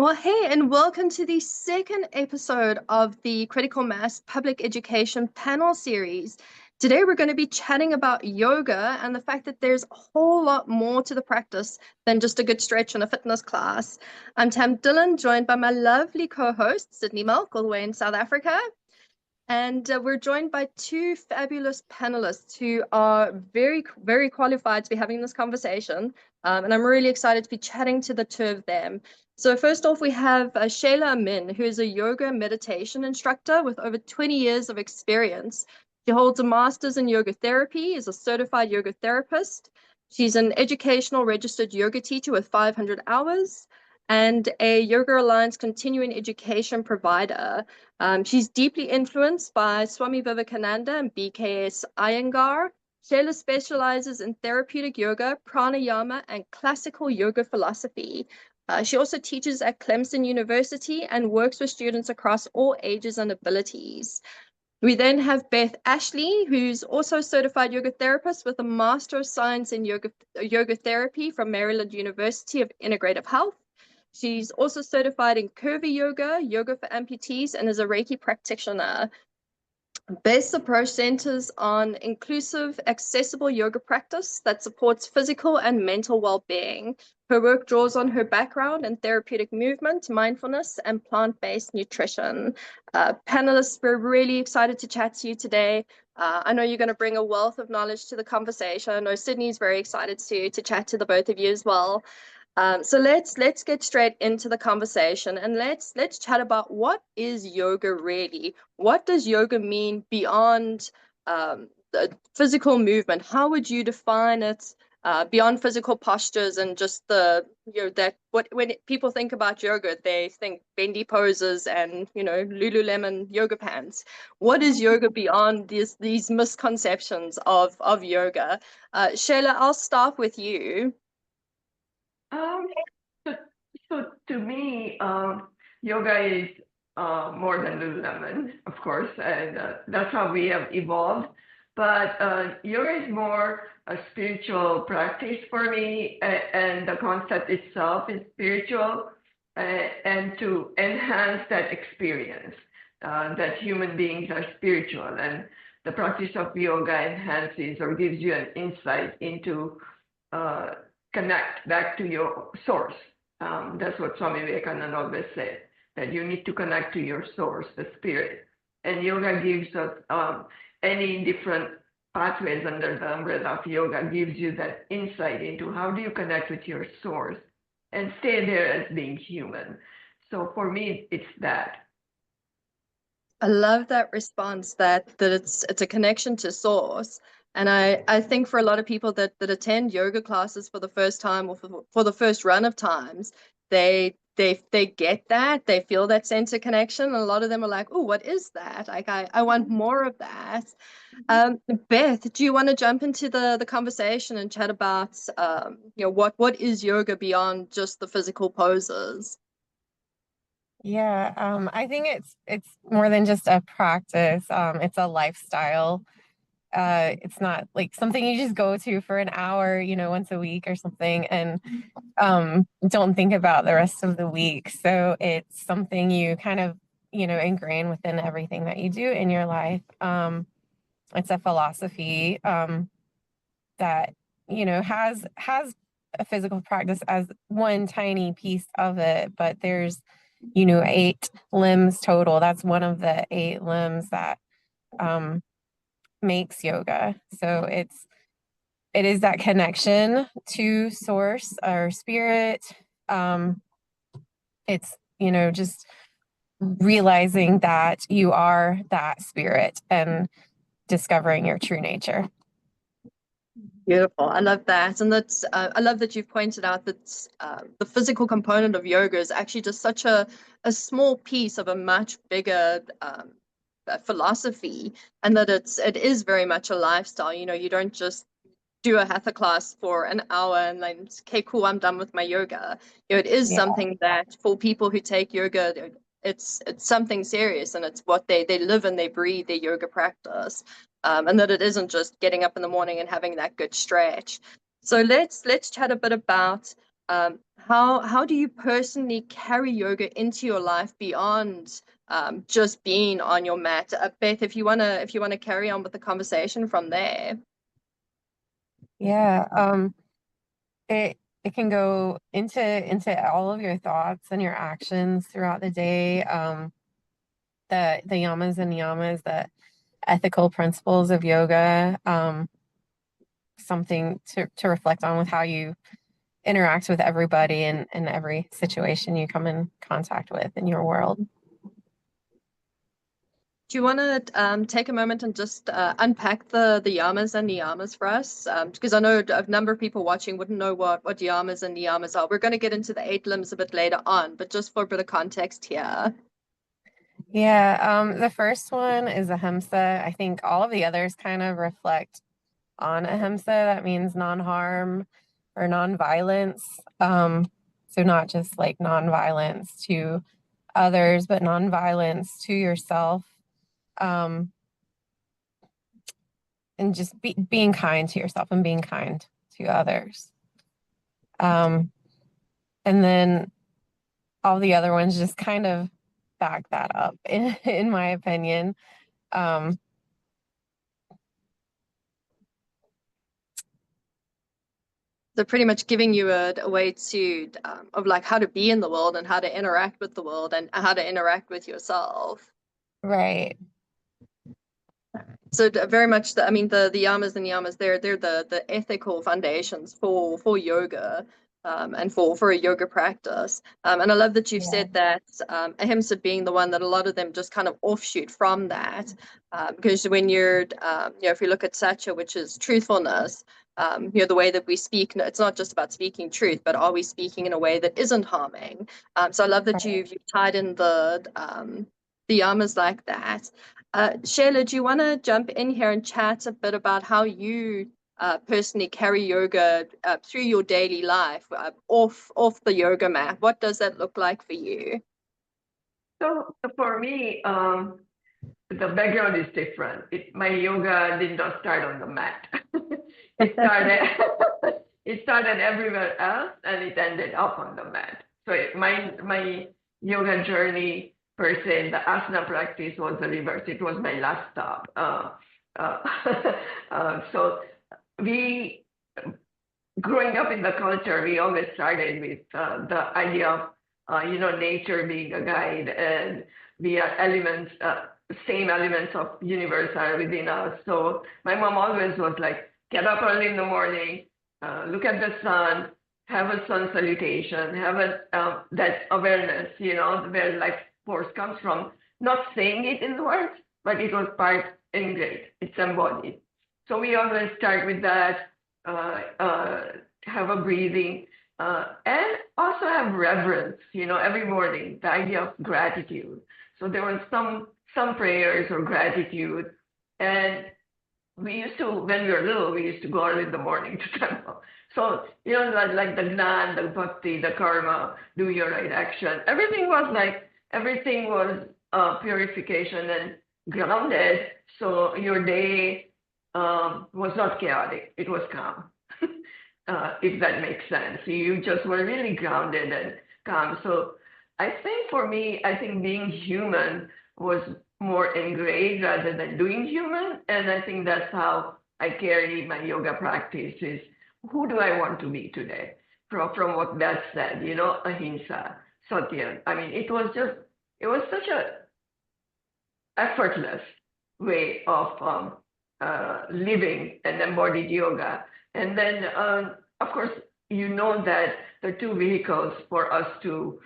Well, hey, and welcome to the second episode of the Critical Mass Public Education panel series. Today, we're going to be chatting about yoga and the fact that there's a whole lot more to the practice than just a good stretch in a fitness class. I'm Tam Dillon, joined by my lovely co-host, Sidne Melck, all the way in South Africa. And we're joined by two fabulous panelists who are very, very qualified to be having this conversation. And I'm really excited to be chatting to the two of them. So first off, we have Shayla Amin, who is a yoga meditation instructor with over 20 years of experience. She holds a master's in yoga therapy, is a certified yoga therapist. She's an educational registered yoga teacher with 500 hours and a Yoga Alliance continuing education provider. She's deeply influenced by Swami Vivekananda and BKS Iyengar. Shayla specializes in therapeutic yoga, pranayama, and classical yoga philosophy. She also teaches at Clemson University and works with students across all ages and abilities. We then have Beth Ashley, who's also a certified yoga therapist with a Master of Science in yoga therapy from Maryland University of Integrative Health. She's also certified in curvy yoga, yoga for amputees, and is a Reiki practitioner. Beth's approach centers on inclusive, accessible yoga practice that supports physical and mental well-being. Her work draws on her background in therapeutic movement, mindfulness, and plant-based nutrition. Panelists, we're really excited to chat to you today. I know you're going to bring a wealth of knowledge to the conversation. I know Sidney's very excited to chat to the both of you as well. So let's get straight into the conversation and let's chat about what is yoga really? What does yoga mean beyond the physical movement? How would you define it beyond physical postures and just when people think about yoga, they think bendy poses and Lululemon yoga pants. What is yoga beyond these misconceptions of yoga? Shayla, I'll start with you. Um, so to me, yoga is more than Lululemon, of course, and that's how we have evolved. But yoga is more a spiritual practice for me, and the concept itself is spiritual, and to enhance that experience, that human beings are spiritual, and the practice of yoga enhances or gives you an insight into connect back to your source. That's what Swami Vivekananda always said, that you need to connect to your source, the spirit. And yoga gives us any different pathways under the umbrella of yoga gives you that insight into how do you connect with your source and stay there as being human. So for me, it's that. I love that response that it's a connection to source. And I think for a lot of people that attend yoga classes for the first time or for the first run of times, they get that, they feel that sense of connection. And a lot of them are like, oh, what is that? Like I want more of that. Beth, do you want to jump into the conversation and chat about what is yoga beyond just the physical poses? Yeah, I think it's more than just a practice. It's a lifestyle. It's not like something you just go to for an hour, once a week or something, and don't think about the rest of the week. So it's something you kind of, ingrain within everything that you do in your life. It's a philosophy that, has a physical practice as one tiny piece of it, but there's 8 limbs total. That's one of the 8 limbs that makes yoga. So it is that connection to source or spirit. It's just realizing that you are that spirit and discovering your true nature. Beautiful. I love that. And that's I love that you've pointed out that the physical component of yoga is actually just such a small piece of a much bigger philosophy, and that it is very much a lifestyle. You don't just do a hatha class for an hour and then, okay, cool, I'm done with my yoga. It is something that for people who take yoga, it's something serious, and it's what they live and they breathe their yoga practice. And that it isn't just getting up in the morning and having that good stretch. So let's chat a bit about How do you personally carry yoga into your life beyond just being on your mat? Beth, if you wanna carry on with the conversation from there. Yeah, it can go into all of your thoughts and your actions throughout the day. The yamas and niyamas, the ethical principles of yoga, something to reflect on with how you interact with everybody and every situation you come in contact with in your world. Do you want to take a moment and just unpack the yamas and niyamas for us? Because I know a number of people watching wouldn't know what yamas and niyamas are. We're going to get into the 8 limbs a bit later on, but just for a bit of context here. Yeah, the first one is ahimsa. I think all of the others kind of reflect on ahimsa. That means non-harm or non-violence. So not just like non-violence to others, but non-violence to yourself. And just being kind to yourself and being kind to others. And then all the other ones just kind of back that up, in my opinion. So pretty much giving you a way to of like how to be in the world and how to interact with the world and how to interact with yourself. Right. So very much I mean the yamas and niyamas, they're the ethical foundations for yoga. And for a yoga practice. And I love that you've said that ahimsa being the one that a lot of them just kind of offshoot from that. Because when you're, if you look at satya, which is truthfulness, the way that we speak, it's not just about speaking truth, but are we speaking in a way that isn't harming? So I love that you've tied in the yamas like that. Shayla, do you want to jump in here and chat a bit about how you personally carry yoga through your daily life, off the yoga mat? What does that look like for you? So for me, the background is different. My yoga did not start on the mat. It started everywhere else, and it ended up on the mat. So my yoga journey per se, the asana practice was the reverse. It was my last stop. So we, growing up in the culture, we always started with the idea of nature being a guide, and we are elements. Same elements of universe are within us. So my mom always was like, get up early in the morning, look at the sun, have a sun salutation, have that awareness, where life force comes from. Not saying it in words, but it was part engraved. It's embodied. So we always start with that, have a breathing, and also have reverence, every morning, the idea of gratitude. So there was some prayers or gratitude. And we used to, when we were little, we used to go early in the morning to temple. So, like the jnana, the bhakti, the karma, do your right action. Everything was purification and grounded. So your day was not chaotic. It was calm, if that makes sense. You just were really grounded and calm. So I think for me, being human was more engraved rather than doing human. And I think that's how I carry my yoga practice is, who do I want to be today? From what Beth said, ahimsa, satya. I mean, it was such a effortless way of living an embodied yoga. And then, of course, that the two vehicles for us to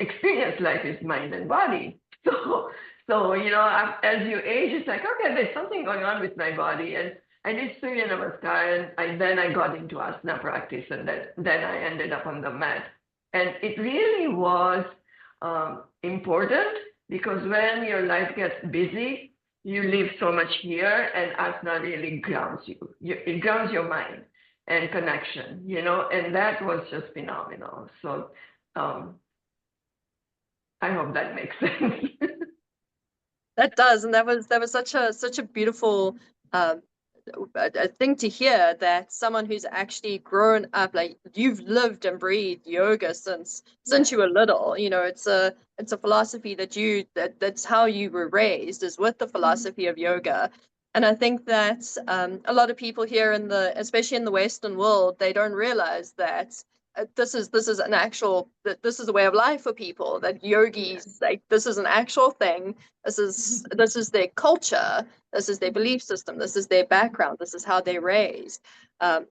experience life is mind and body. So as you age, it's like, okay, there's something going on with my body. And I did Surya Namaskar, and then I got into asana practice, and then I ended up on the mat. And it really was important, because when your life gets busy, you live so much here, and asana really grounds you. It grounds your mind and connection, and that was just phenomenal. So I hope that makes sense. That does, and that was such a beautiful a thing to hear that someone who's actually grown up, like you've lived and breathed yoga since you were little. You know, it's a philosophy that's how you were raised, is with the philosophy of yoga. And I think that a lot of people here especially in the Western world, they don't realize that this is an actual, that this is a way of life for people, that yogis, like, this is an actual thing. This is their culture. This is their belief system. This is their background. This is how they're raised,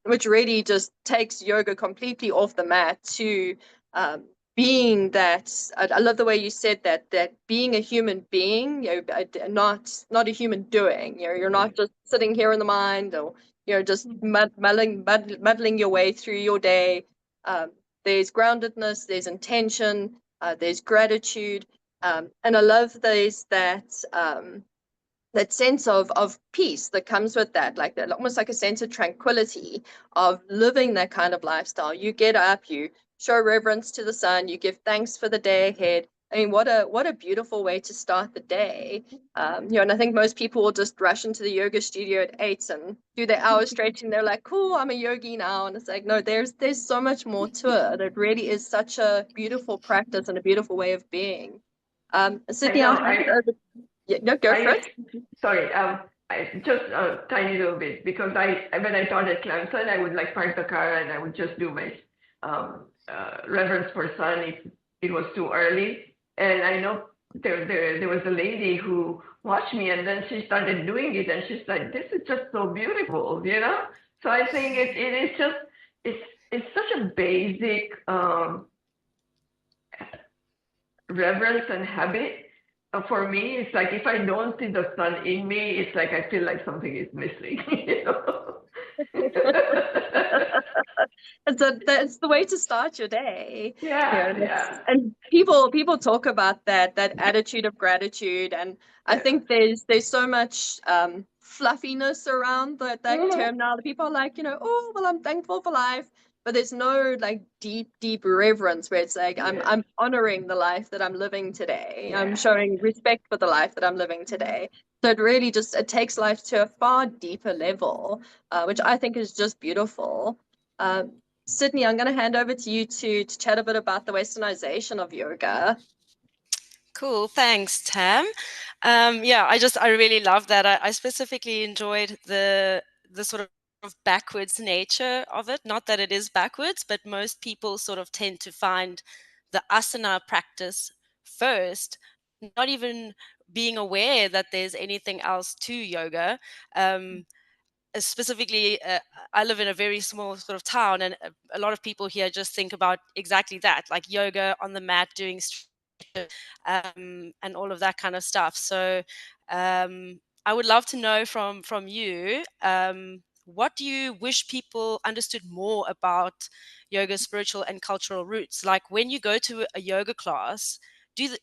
which really just takes yoga completely off the mat to being that. I love the way you said that being a human being, not a human doing. You're not just sitting here in the mind, or just muddling your way through your day. There's groundedness, there's intention, there's gratitude, and I love that sense of peace that comes with that, like that, almost like a sense of tranquility of living that kind of lifestyle. You get up, you show reverence to the sun, you give thanks for the day ahead. I mean, what a beautiful way to start the day. And I think most people will just rush into the yoga studio at 8 and do their hour stretching. They're like, cool, I'm a yogi now. And it's like, no, there's so much more to it. It really is such a beautiful practice and a beautiful way of being. Sidne, I'll hand it over. Yeah, no, go for it. Sorry, I just a tiny little bit, because when I taught at Clemson, I would like park the car and I would just do my reverence for sun if it was too early. And I know there was a lady who watched me, and then she started doing it, and she's like, "This is just so beautiful," you know. So I think it is just it's such a basic reverence and habit. For me, it's like if I don't see the sun in me, it's like I feel like something is missing. You know? It's the way to start your day. Yeah. And people talk about that attitude of gratitude, and I think there's so much fluffiness around that term now. The people are like, oh, well, I'm thankful for life, but there's no like deep reverence where it's like I'm honoring the life that I'm living today. I'm showing respect for the life that I'm living today. So it really just, it takes life to a far deeper level, which I think is just beautiful. Sidne, I'm going to hand over to you to chat a bit about the Westernization of yoga. Cool, thanks, Tam. I really love that. I specifically enjoyed the sort of backwards nature of it. Not that it is backwards, but most people sort of tend to find the asana practice first, not even being aware that there's anything else to yoga. Specifically, I live in a very small sort of town, and a lot of people here just think about exactly that, like yoga on the mat, doing and all of that kind of stuff. So I would love to know from you, what do you wish people understood more about yoga's spiritual and cultural roots? Like when you go to a yoga class,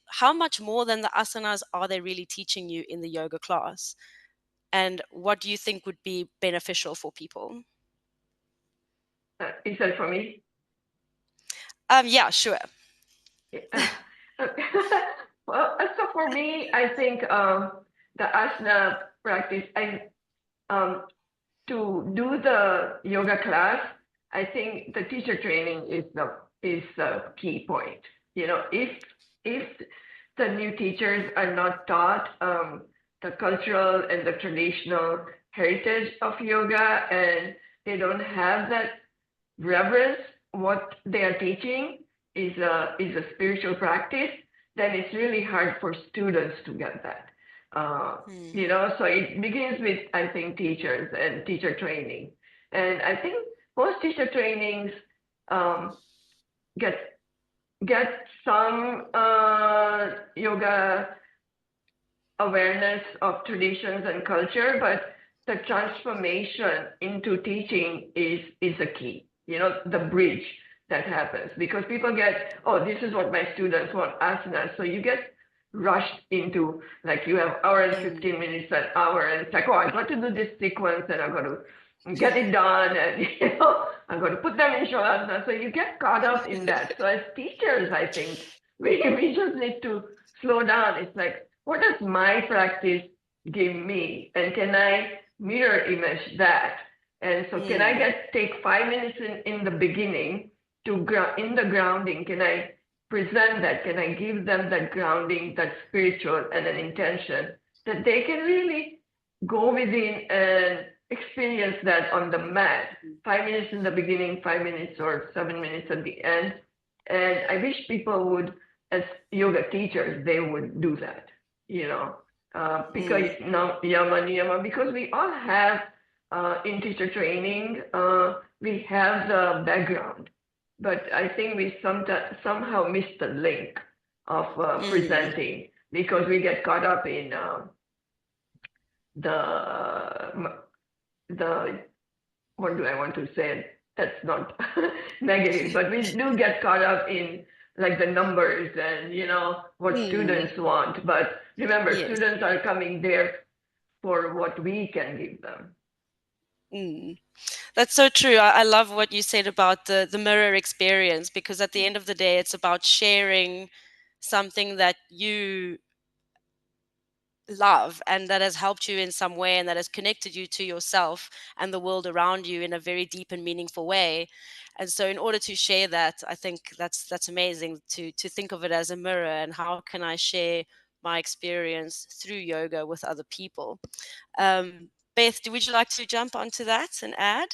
how much more than the asanas are they really teaching you in the yoga class? And what do you think would be beneficial for people? Is that for me? Yeah, sure. Well, so for me, I think the asana practice, to do the yoga class, I think the teacher training is the key point. If the new teachers are not taught the cultural and the traditional heritage of yoga, and they don't have that reverence, what they are teaching is a spiritual practice, then it's really hard for students to get that. So it begins with, I think, teachers and teacher training. And I think most teacher trainings get some yoga awareness of traditions and culture, but the transformation into teaching is a key, the bridge that happens, because people get, oh, this is what my students want, asana. So you get rushed into, like, you have hour and 15 minutes, an hour, and it's like, oh, I got to do this sequence and I'm going to get it done, and I'm going to put them in shavasana. So you get caught up in that. So as teachers, I think we just need to slow down. It's like, what does my practice give me? And can I mirror image that. And so can I take 5 minutes in the beginning to in the grounding? Can I present that? Can I give them that grounding, that spiritual and an intention that they can really go within and experience that on the mat? 5 minutes in the beginning, 5 minutes or 7 minutes at the end. And I wish people would, as yoga teachers, they would do that, because now yama niyama, because we all have in teacher training, we have the background, but I think we somehow miss the link of presenting, because we get caught up in the what do I want to say? That's not negative, but we do get caught up in like the numbers and what students want. But remember, students are coming there for what we can give them. That's so true. I love what you said about the mirror experience, because at the end of the day, it's about sharing something that you love and that has helped you in some way and that has connected you to yourself and the world around you in a very deep and meaningful way. And so in order to share that, I think that's amazing to think of it as a mirror, and how can I share my experience through yoga with other people. Beth, would you like to jump onto that and add?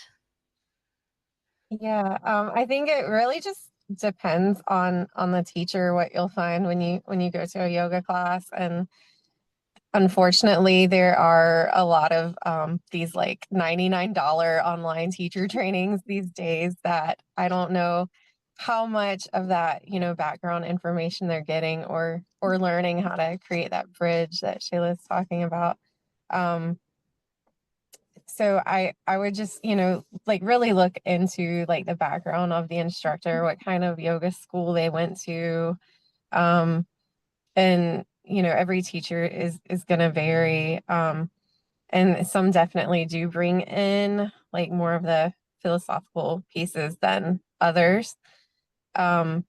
Yeah, I think it really just depends on the teacher, what you'll find when you go to a yoga class. And unfortunately, there are a lot of these like $99 online teacher trainings these days that I don't know how much of that, background information they're getting, or learning how to create that bridge that Shayla's talking about. So I would just, like really look into like the background of the instructor, what kind of yoga school they went to. And, every teacher is going to vary. And some definitely do bring in like more of the philosophical pieces than others. And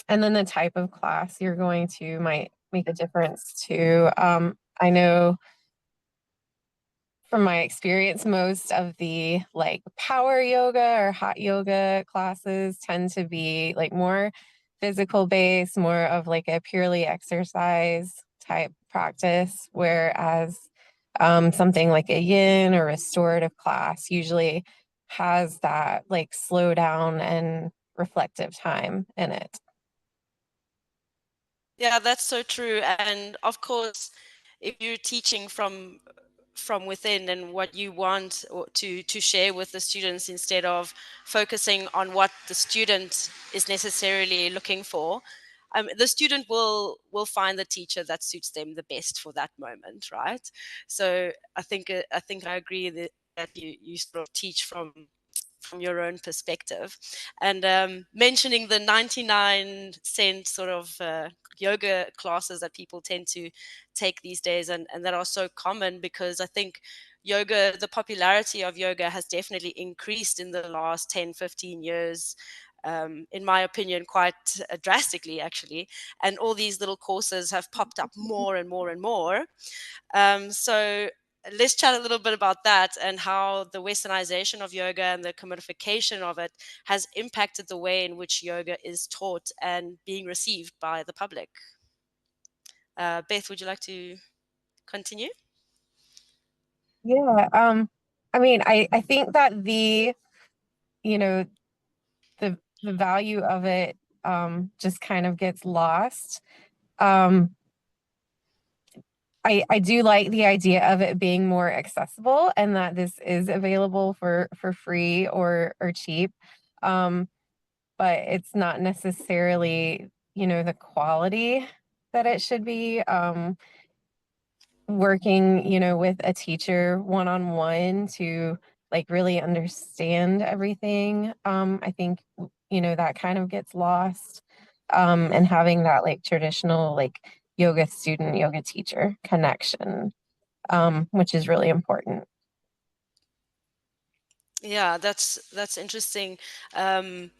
then the type of class you're going to might make a difference too. I know from my experience, most of the like power yoga or hot yoga classes tend to be like more physical based, more of like a purely exercise type practice, whereas something like a yin or restorative class usually has that like slow down and reflective time in it. Yeah, that's so true. And of course, if you're teaching from within and what you want to share with the students, instead of focusing on what the student is necessarily looking for, the student will find the teacher that suits them the best for that moment, right? So I think I agree that you sort of teach from your own perspective. And mentioning the 99-cent sort of yoga classes that people tend to take these days, and that are so common, because I think the popularity of yoga has definitely increased in the last 10-15 years, in my opinion, quite drastically, actually. And all these little courses have popped up more and more and more. So let's chat a little bit about that, and how the westernization of yoga and the commodification of it has impacted the way in which yoga is taught and being received by the public. Beth, would you like to continue? Yeah. I mean, I think that the value of it just kind of gets lost. I do like the idea of it being more accessible, and that this is available for free or cheap. But it's not necessarily, the quality that it should be. Working, with a teacher one-on-one to like really understand everything. I think, that kind of gets lost. And having that like traditional like yoga student, yoga teacher connection, which is really important. Yeah, that's interesting. And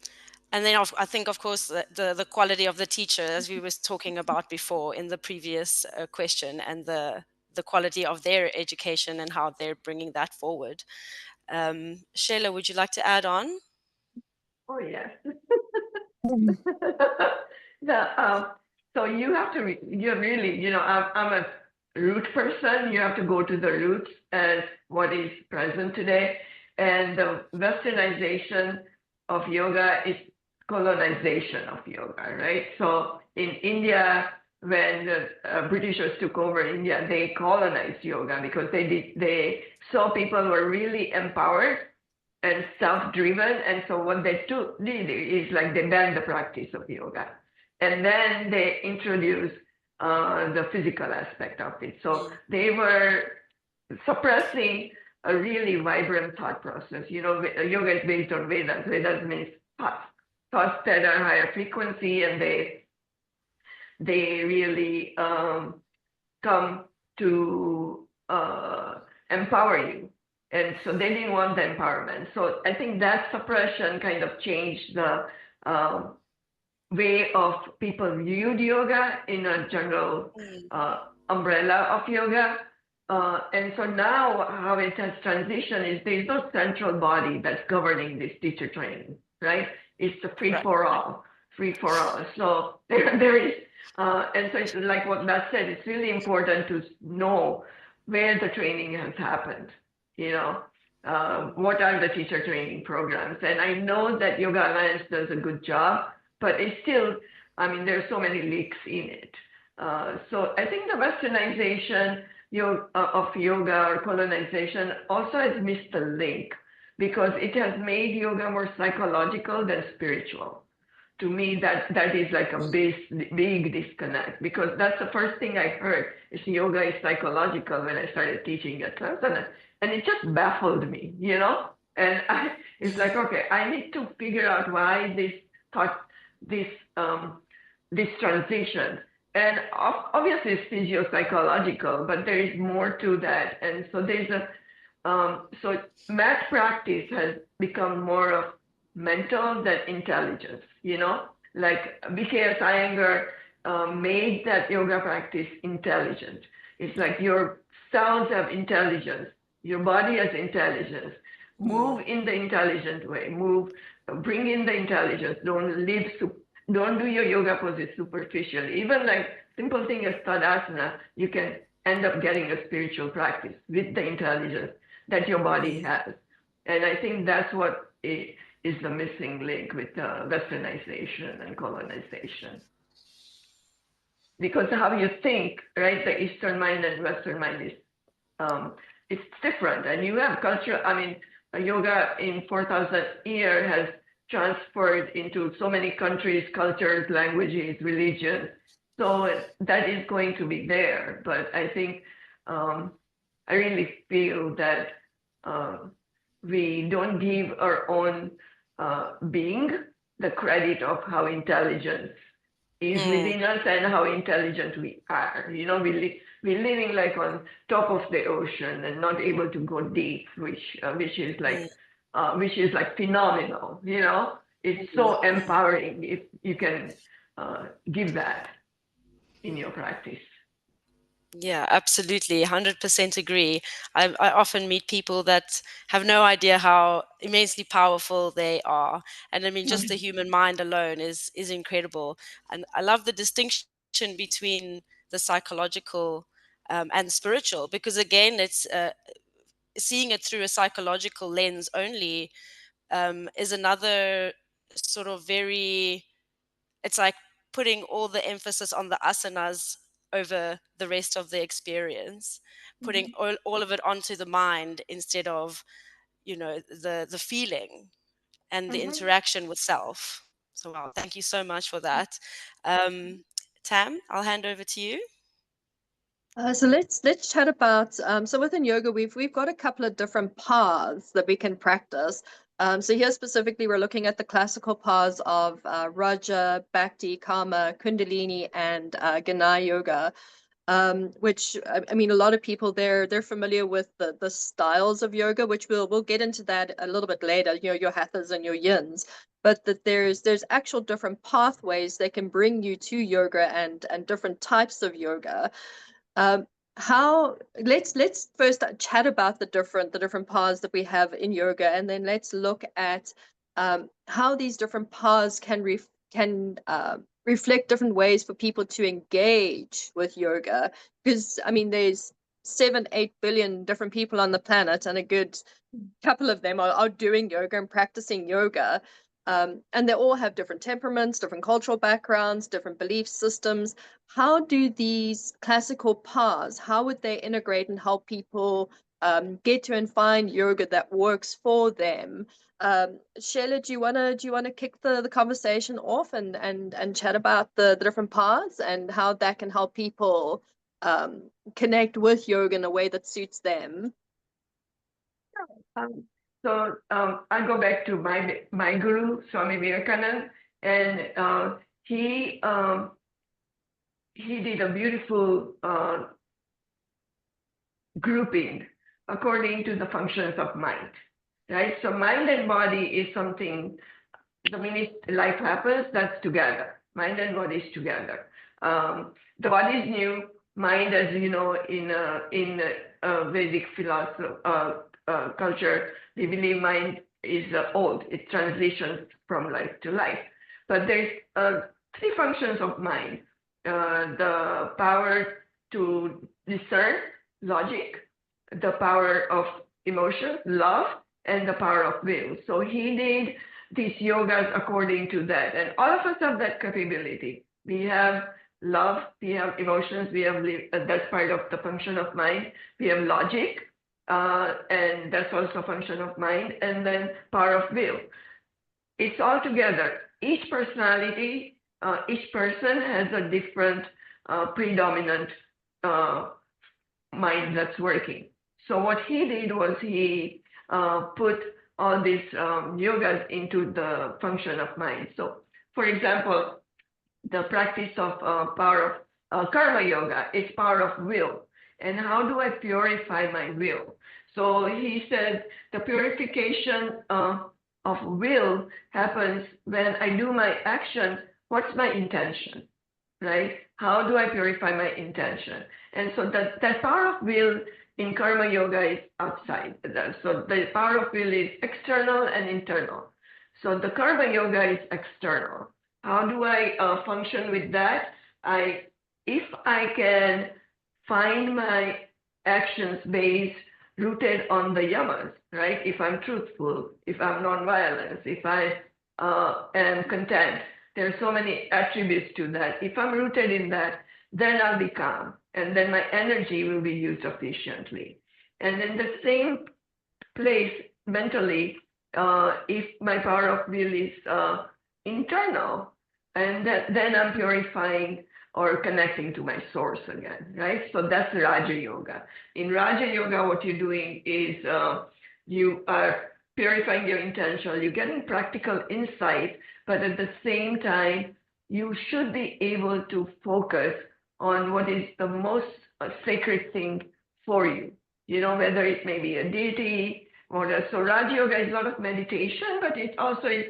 then I think, of course, the quality of the teacher, as we were talking about before in the previous question, and the the quality of their education and how they're bringing that forward. Sheila, would you like to add on? Oh, yes. So you have to, you really, I'm a root person. You have to go to the roots as what is present today. And the westernization of yoga is colonization of yoga, right? So in India, when the Britishers took over India, they colonized yoga because they saw people were really empowered and self-driven. And so what they did is like they banned the practice of yoga. And then they introduced the physical aspect of it. So they were suppressing a really vibrant thought process. Yoga is based on Vedas. Vedas means thoughts that are higher frequency, and they really come to empower you. And so they didn't want the empowerment. So I think that suppression kind of changed the way of people viewed yoga in a general umbrella of yoga. And so now how it has transitioned is there's no central body that's governing this teacher training, right? It's a free for all. So there is, and so it's like what Matt said, it's really important to know where the training has happened. What are the teacher training programs? And I know that Yoga Alliance does a good job, but it's still, there's so many leaks in it. So I think the westernization of yoga or colonization also has missed the link because it has made yoga more psychological than spiritual. To me, that is like a big disconnect, because that's the first thing I heard is yoga is psychological when I started teaching at class, and it just baffled me, And it's like, okay, I need to figure out why this transition, and obviously it's physio-psychological, but there is more to that, and so there's so mat practice has become more of mental than intelligence, like BKS Iyengar made that yoga practice intelligent. It's like your sounds have intelligence, your body has intelligence. Move in the intelligent way. Bring in the intelligence. Don't do your yoga poses superficially. Even like simple thing as Tadasana, you can end up getting a spiritual practice with the intelligence that your body has. And I think that's what is the missing link with westernization and colonization. Because how you think, right? The Eastern mind and Western mind is it's different. And you have culture, yoga in 4,000 years has transferred into so many countries, cultures, languages, religions. So that is going to be there. But I think I really feel that we don't give our own being the credit of how intelligent is within us and how intelligent we are. We're living like on top of the ocean and not able to go deep, which is like phenomenal. It's so empowering if you can give that in your practice. Yeah, absolutely. 100% agree. I often meet people that have no idea how immensely powerful they are. And just the human mind alone is incredible. And I love the distinction between the psychological and spiritual, because again, it's seeing it through a psychological lens only is another sort of it's like putting all the emphasis on the asanas over the rest of the experience, putting all of it onto the mind instead of, the feeling and the interaction with self. So, wow, thank you so much for that. Tam, I'll hand over to you. So let's chat about so within yoga we've got a couple of different paths that we can practice. So here specifically we're looking at the classical paths of Raja, Bhakti, Karma, Kundalini, and Jnana yoga, which a lot of people they're familiar with the styles of yoga, which we'll get into that a little bit later. Your hathas and your yins, but that there's actual different pathways that can bring you to yoga and different types of yoga. how let's first chat about the different paths that we have in yoga, and then let's look at how these different paths can reflect different ways for people to engage with yoga. Because I mean, there's 7-8 billion different people on the planet, and a good couple of them are doing yoga and practicing yoga. And they all have different temperaments, different cultural backgrounds, different belief systems. How do these classical paths, how would they integrate and help people get to and find yoga that works for them? Shayla, do you wanna kick the conversation off and chat about the different paths and how that can help people connect with yoga in a way that suits them? I'll go back to my guru, Swami Vivekananda, and he did a beautiful grouping according to the functions of mind, right? So mind and body is something, the minute life happens, that's together. Mind and body is together. The body is new. Mind, as you know, in Vedic philosophy, culture, they believe mind is old. It transitions from life to life. But there's 3 functions of mind. The power to discern, logic, the power of emotion, love, and the power of will. So he did these yogas according to that. And all of us have that capability. We have love, we have emotions, we have that's part of the function of mind. We have logic, and that's also a function of mind, and then power of will. It's all together. Each personality, each person has a different predominant mind that's working. So what he did was he put all these yogas into the function of mind. So for example, the practice of power of karma yoga is power of will. And how do I purify my will? So he said the purification of will happens when I do my action. What's my intention, right? How do I purify my intention? And so that power of will in karma yoga is outside. So the power of will is external and internal. So the karma yoga is external. How do I function with that? If I can find my actions based, rooted on the yamas, right? If I'm truthful, if I'm nonviolent, if I am content, there are so many attributes to that. If I'm rooted in that, then I'll be calm, and then my energy will be used efficiently. And in the same place mentally, if my power of will is internal, and then I'm purifying or connecting to my source again, right? So that's Raja Yoga. In Raja Yoga, what you're doing is you are purifying your intention, you're getting practical insight, but at the same time, you should be able to focus on what is the most sacred thing for you. You know, whether it may be a deity, or so Raja Yoga is a lot of meditation, but it also is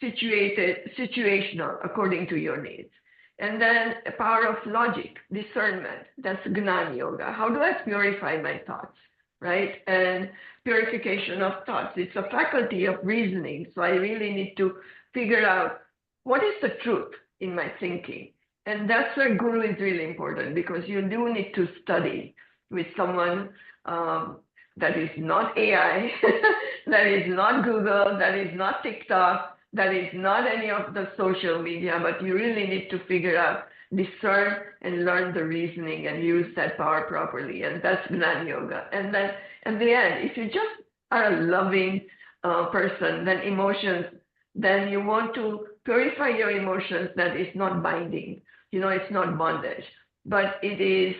situational according to your needs. And then a power of logic, discernment, that's Jnana Yoga. How do I purify my thoughts, right? And purification of thoughts, it's a faculty of reasoning. So I really need to figure out what is the truth in my thinking. And that's where guru is really important, because you do need to study with someone that is not AI, that is not Google, that is not TikTok, that is not any of the social media, but you really need to figure out, discern, and learn the reasoning and use that power properly. And that's Jnana Yoga. And then at the end, if you just are a loving person, then emotions, then you want to purify your emotions that is not binding. You know, it's not bondage, but it is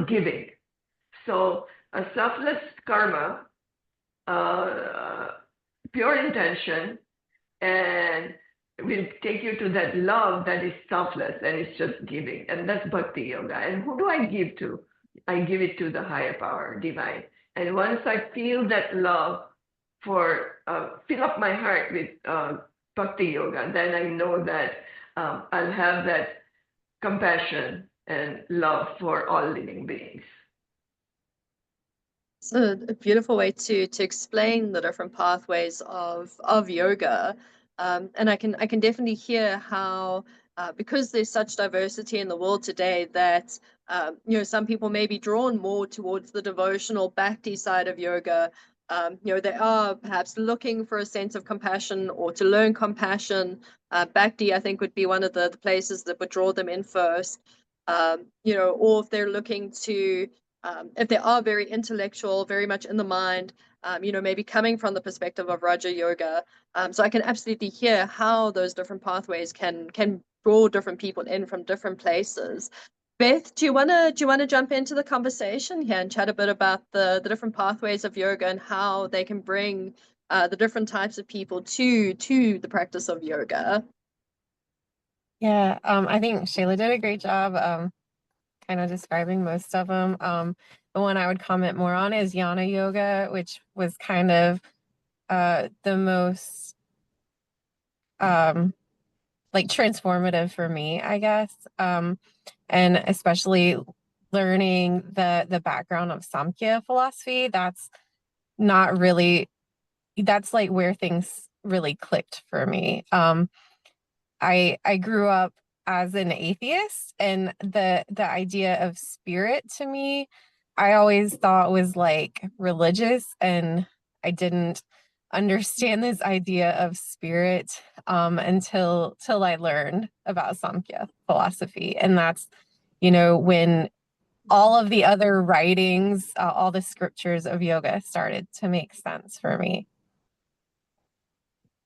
giving. So a selfless karma, pure intention, and will take you to that love that is selfless and it's just giving. And that's bhakti yoga. And who do I give to? I give it to the higher power, divine. And once I feel that love for, fill up my heart with bhakti yoga, then I know that I'll have that compassion and love for all living beings. It's a beautiful way to explain the different pathways of yoga, and I can definitely hear how because there's such diversity in the world today that some people may be drawn more towards the devotional bhakti side of yoga. They are perhaps looking for a sense of compassion or to learn compassion. Bhakti, I think, would be one of the places that would draw them in first. Or if they're looking to if they are very intellectual, very much in the mind, maybe coming from the perspective of Raja Yoga. So I can absolutely hear how those different pathways can draw different people in from different places. Beth, do you wanna jump into the conversation here and chat a bit about the different pathways of yoga and how they can bring the different types of people to the practice of yoga? Yeah, I think Shayla did a great job kind of describing most of them. The one I would comment more on is jnana yoga, which was kind of the most like transformative for me, I guess. And especially learning the background of Samkhya philosophy. That's like where things really clicked for me. I grew up as an atheist, and the idea of spirit to me, I always thought was like religious, and I didn't understand this idea of spirit until I learned about Samkhya philosophy. And that's, when all of the other writings, all the scriptures of yoga started to make sense for me.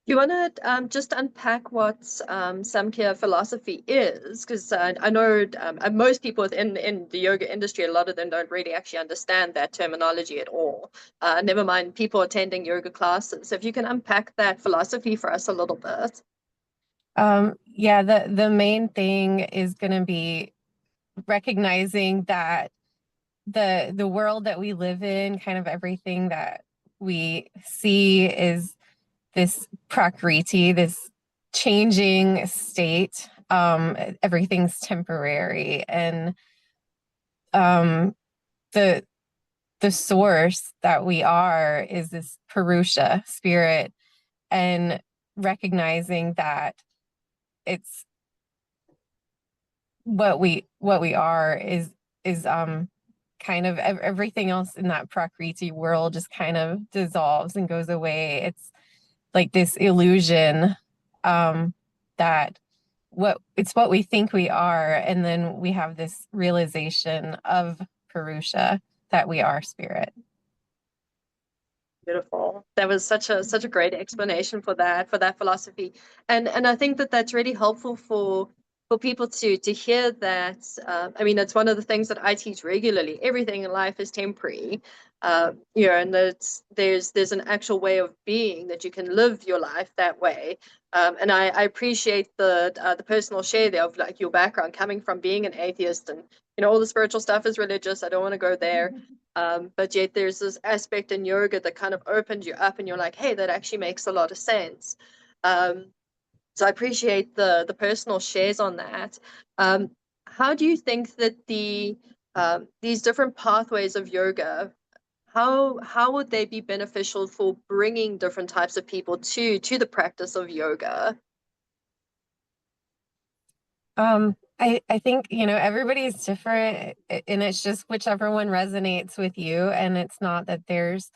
Do you want to just unpack what Samkhya philosophy is? Because I know most people in the yoga industry, a lot of them don't really actually understand that terminology at all. Never mind people attending yoga classes. So if you can unpack that philosophy for us a little bit. Yeah, the main thing is going to be recognizing that the world that we live in, kind of everything that we see is this prakriti, this changing state. Everything's temporary, and the source that we are is this Purusha spirit, and recognizing that it's what we are is kind of everything else in that prakriti world just kind of dissolves and goes away. It's like this illusion that it's what we think we are, and then we have this realization of Purusha, that we are spirit. Beautiful. That was such a great explanation for that philosophy, and I think that that's really helpful for people to hear that. I mean, it's one of the things that I teach regularly. Everything in life is temporary, and that there's an actual way of being that you can live your life that way. And I appreciate the personal share there of like your background coming from being an atheist, and all the spiritual stuff is religious. I don't want to go there. But yet there's this aspect in yoga that kind of opens you up and you're like, hey, that actually makes a lot of sense. So I appreciate the personal shares on that. How do you think that these different pathways of yoga, how would they be beneficial for bringing different types of people to the practice of yoga? I think, everybody's different, and it's just whichever one resonates with you. And it's not that there's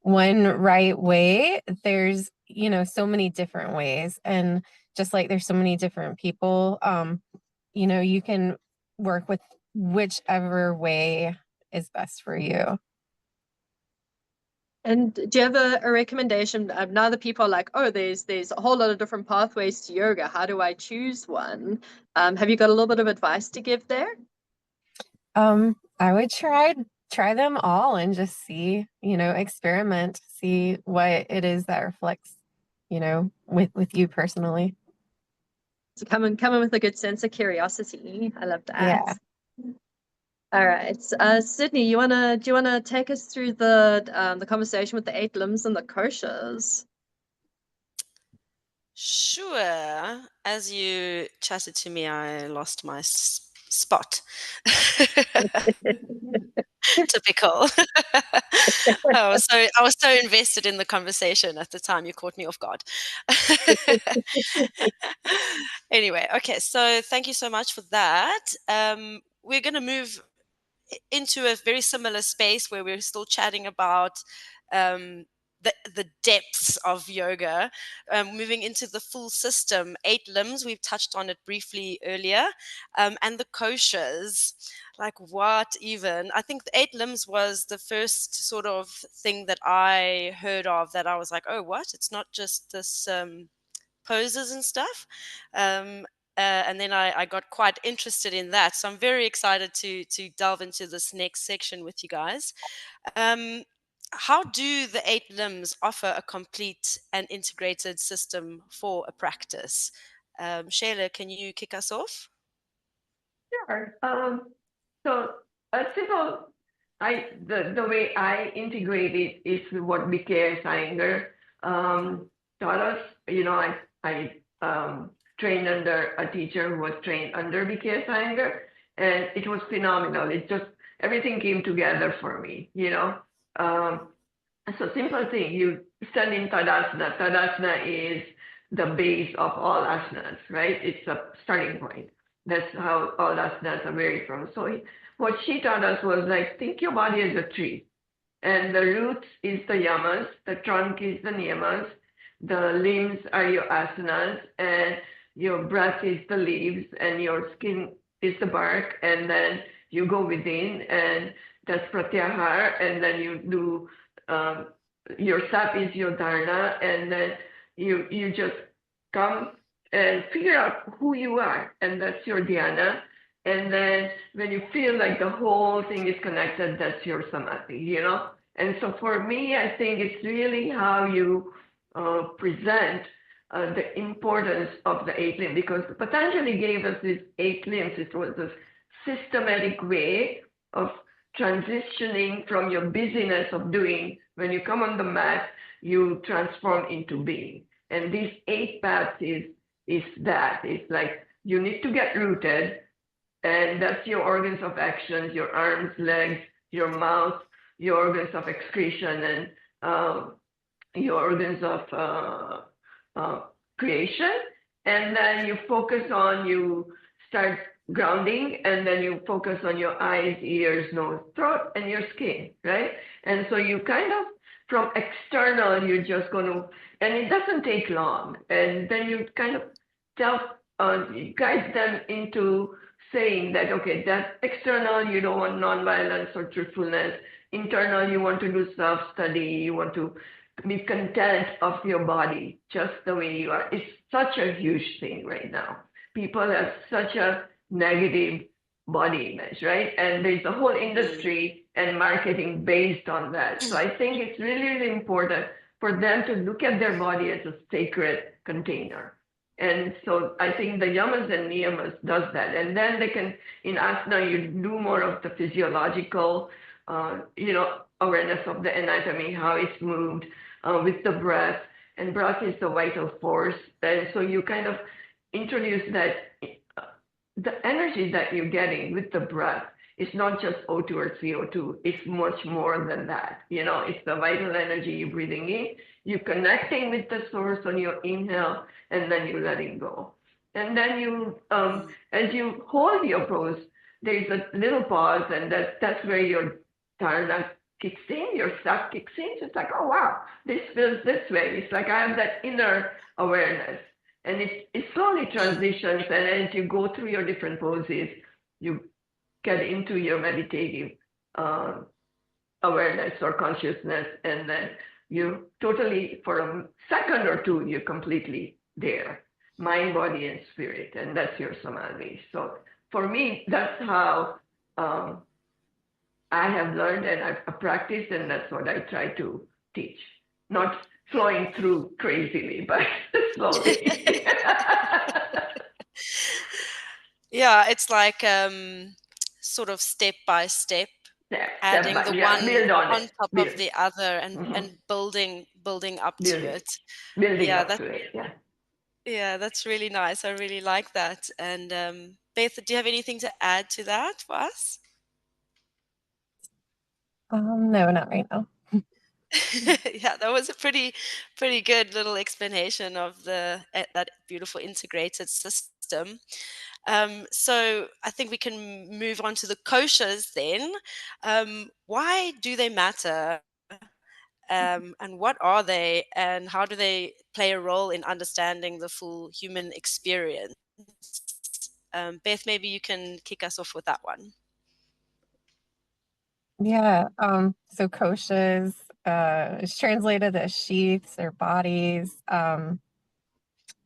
one right way. There's, so many different ways. And just like there's so many different people, you can work with whichever way is best for you. And do you have a recommendation? Now that people are like, oh, there's a whole lot of different pathways to yoga. How do I choose one? Have you got a little bit of advice to give there? I would try them all and just see, experiment, see what it is that reflects, with you personally. So come in with a good sense of curiosity. I love that. Yeah. All right, Sidne, do you wanna take us through the conversation with the 8 limbs and the koshas? Sure. As you chatted to me, I lost my spot. Typical. I was so invested in the conversation at the time. You caught me off guard. Anyway, okay. So thank you so much for that. We're going to move into a very similar space where we're still chatting about the depths of yoga, moving into the full system, 8 limbs. We've touched on it briefly earlier, and the koshas. Like what even? I think the 8 limbs was the first sort of thing that I heard of that I was like, oh, what? It's not just this poses and stuff. And then I got quite interested in that. So I'm very excited to delve into this next section with you guys. How do the 8 limbs offer a complete and integrated system for a practice? Shayla, can you kick us off? Sure. So a simple, the way I integrate it is what BKS Iyengar taught us. You know, I trained under a teacher who was trained under BKS Iyengar, and it was phenomenal. It just everything came together for me. You know, so simple thing. You stand in Tadasana. Tadasana is the base of all asanas, right? It's a starting point. That's how all asanas are varied from. So what she taught us was like, think your body as a tree. And the roots is the yamas, the trunk is the niyamas, the limbs are your asanas, and your breath is the leaves, and your skin is the bark, and then you go within, and that's pratyahar, and then you do your sap is your dharana, and then you just come and figure out who you are, and that's your dhyana. And then when you feel like the whole thing is connected, that's your samadhi, you know? And so for me, I think it's really how you present the importance of the 8 limbs, because Patanjali gave us these 8 limbs. It was a systematic way of transitioning from your busyness of doing. When you come on the mat, you transform into being. And these 8 paths is that. It's like you need to get rooted, and that's your organs of actions, your arms, legs, your mouth, your organs of excretion, and your organs of creation. And then you focus on, you start grounding, and then you focus on your eyes, ears, nose, throat, and your skin, right? And so you kind of, from external, you're just going to, and it doesn't take long. And then you kind of guide them into saying that, okay, that's external, you don't want nonviolence or truthfulness. Internal, you want to do self-study, you want to be content of your body, just the way you are. It's such a huge thing right now. People have such a negative body image, right? And there's a whole industry and marketing based on that. So I think it's really, really important for them to look at their body as a sacred container. And so I think the yamas and niyamas does that. And then they can, in asana, you do more of the physiological, awareness of the anatomy, how it's moved with the breath. And breath is the vital force. And so you kind of introduce that the energy that you're getting with the breath is not just O2 or CO2. It's much more than that. You know, it's the vital energy you're breathing in. You're connecting with the source on your inhale, and then you're letting go. And then you, as you hold your pose, there's a little pause, and that's where your dharana kicks in, your sap kicks in. So it's like, oh, wow, this feels this way. It's like I have that inner awareness. And it slowly transitions, and as you go through your different poses, you get into your meditative awareness or consciousness, and then you totally, for a second or two, you're completely there, mind, body, and spirit, and that's your samadhi. So for me, that's how I have learned, and I've practiced, and that's what I try to teach. Not flowing through crazily, but slowly. Yeah, it's like sort of step by step, adding the one on top of the other, and building up to it. Building up to it, yeah. Yeah, that's really nice. I really like that. And Beth, do you have anything to add to that for us? No, not right now. Yeah, that was a pretty good little explanation of that beautiful integrated system. So I think we can move on to the koshas then. Why do they matter? And what are they? And how do they play a role in understanding the full human experience? Beth, maybe you can kick us off with that one. Yeah. So koshas is translated as sheaths or bodies. And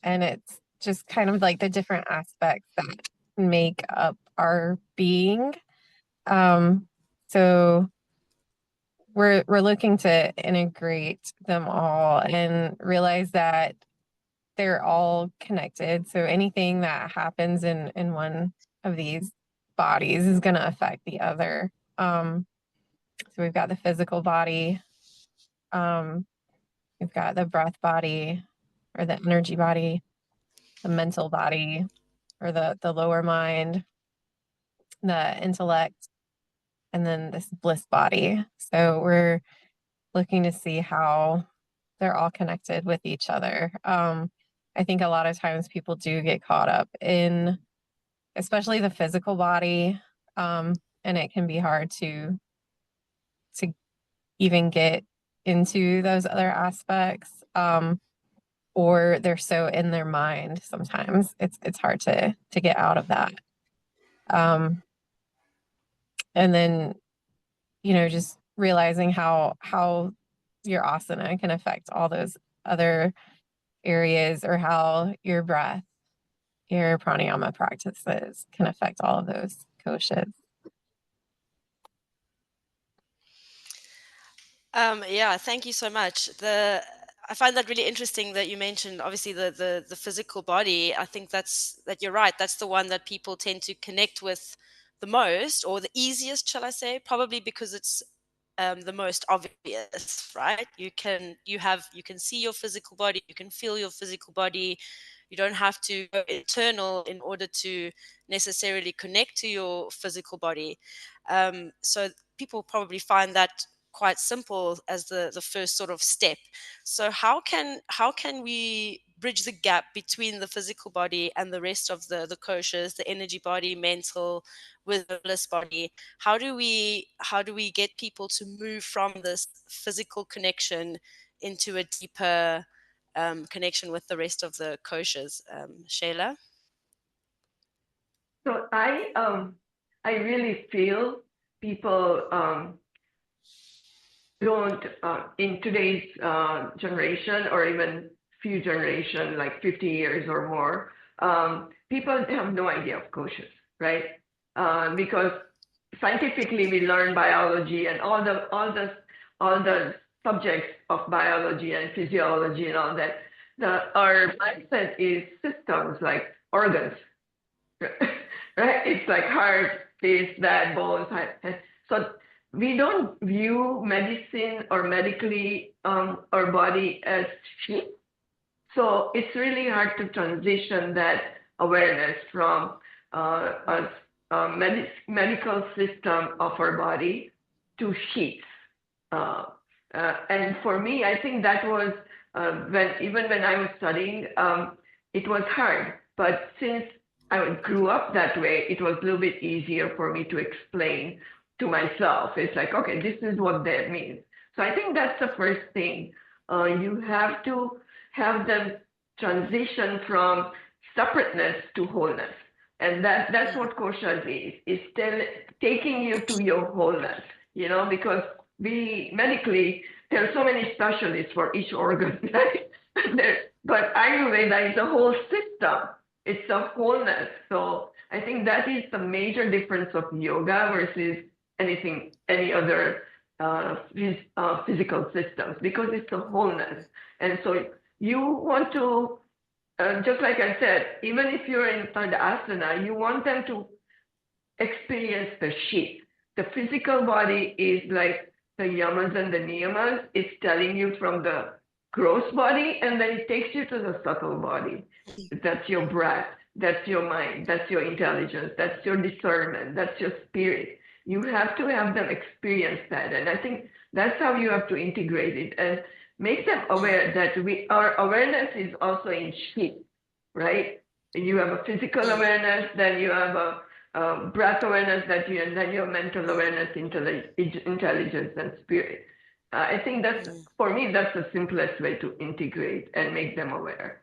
it's just kind of like the different aspects that make up our being. So we're looking to integrate them all and realize that they're all connected. So anything that happens in one of these bodies is going to affect the other. So we've got the physical body, we've got the breath body or the energy body, the mental body or the lower mind, the intellect, and then this bliss body. So we're looking to see how they're all connected with each other. I think a lot of times people do get caught up in, especially the physical body, and it can be hard to even get into those other aspects, or they're so in their mind. Sometimes it's hard to get out of that. And then just realizing how your asana can affect all those other areas, or how your breath, your pranayama practices can affect all of those koshas. Yeah, thank you so much. I find that really interesting that you mentioned obviously the physical body. I think that you're right. That's the one that people tend to connect with the most, or the easiest, shall I say? Probably because it's the most obvious, right? You can see your physical body, you can feel your physical body. You don't have to go internal in order to necessarily connect to your physical body. So people probably find that quite simple as the first sort of step. So how can we bridge the gap between the physical body and the rest of the koshas, the energy body, mental, with the bliss body? How do we get people to move from this physical connection into a deeper connection with the rest of the koshas? Shayla? So I really feel people don't in today's generation, or even few generation, like 50 years or more, people have no idea of koshas, right? Because scientifically we learn biology and all the subjects of biology and physiology and all that. Our mindset is systems, like organs, right? It's like heart, this, that, bones. So we don't view medicine or medically our body as sheep. So it's really hard to transition that awareness from medical system of our body to sheets. And for me, I think that was when I was studying, it was hard. But since I grew up that way, it was a little bit easier for me to explain to myself. It's like, okay, this is what that means. So I think that's the first thing. You have to have them transition from separateness to wholeness. And that's what koshas is still taking you to your wholeness, because we medically, there are so many specialists for each organ, right? But Ayurveda is a whole system. It's a wholeness. So I think that is the major difference of yoga versus any other physical systems, because it's a wholeness. And so you want to, just like I said, even if you're in the asana, you want them to experience the sheath. The physical body is like the yamas and the niyamas. It's telling you from the gross body, and then it takes you to the subtle body. That's your breath, that's your mind, that's your intelligence, that's your discernment, that's your spirit. You have to have them experience that. And I think that's how you have to integrate it and make them aware that our awareness is also in sheep, right? You have a physical awareness, then you have a breath awareness, and then your mental awareness, intelligence, and spirit. I think that's, for me, that's the simplest way to integrate and make them aware.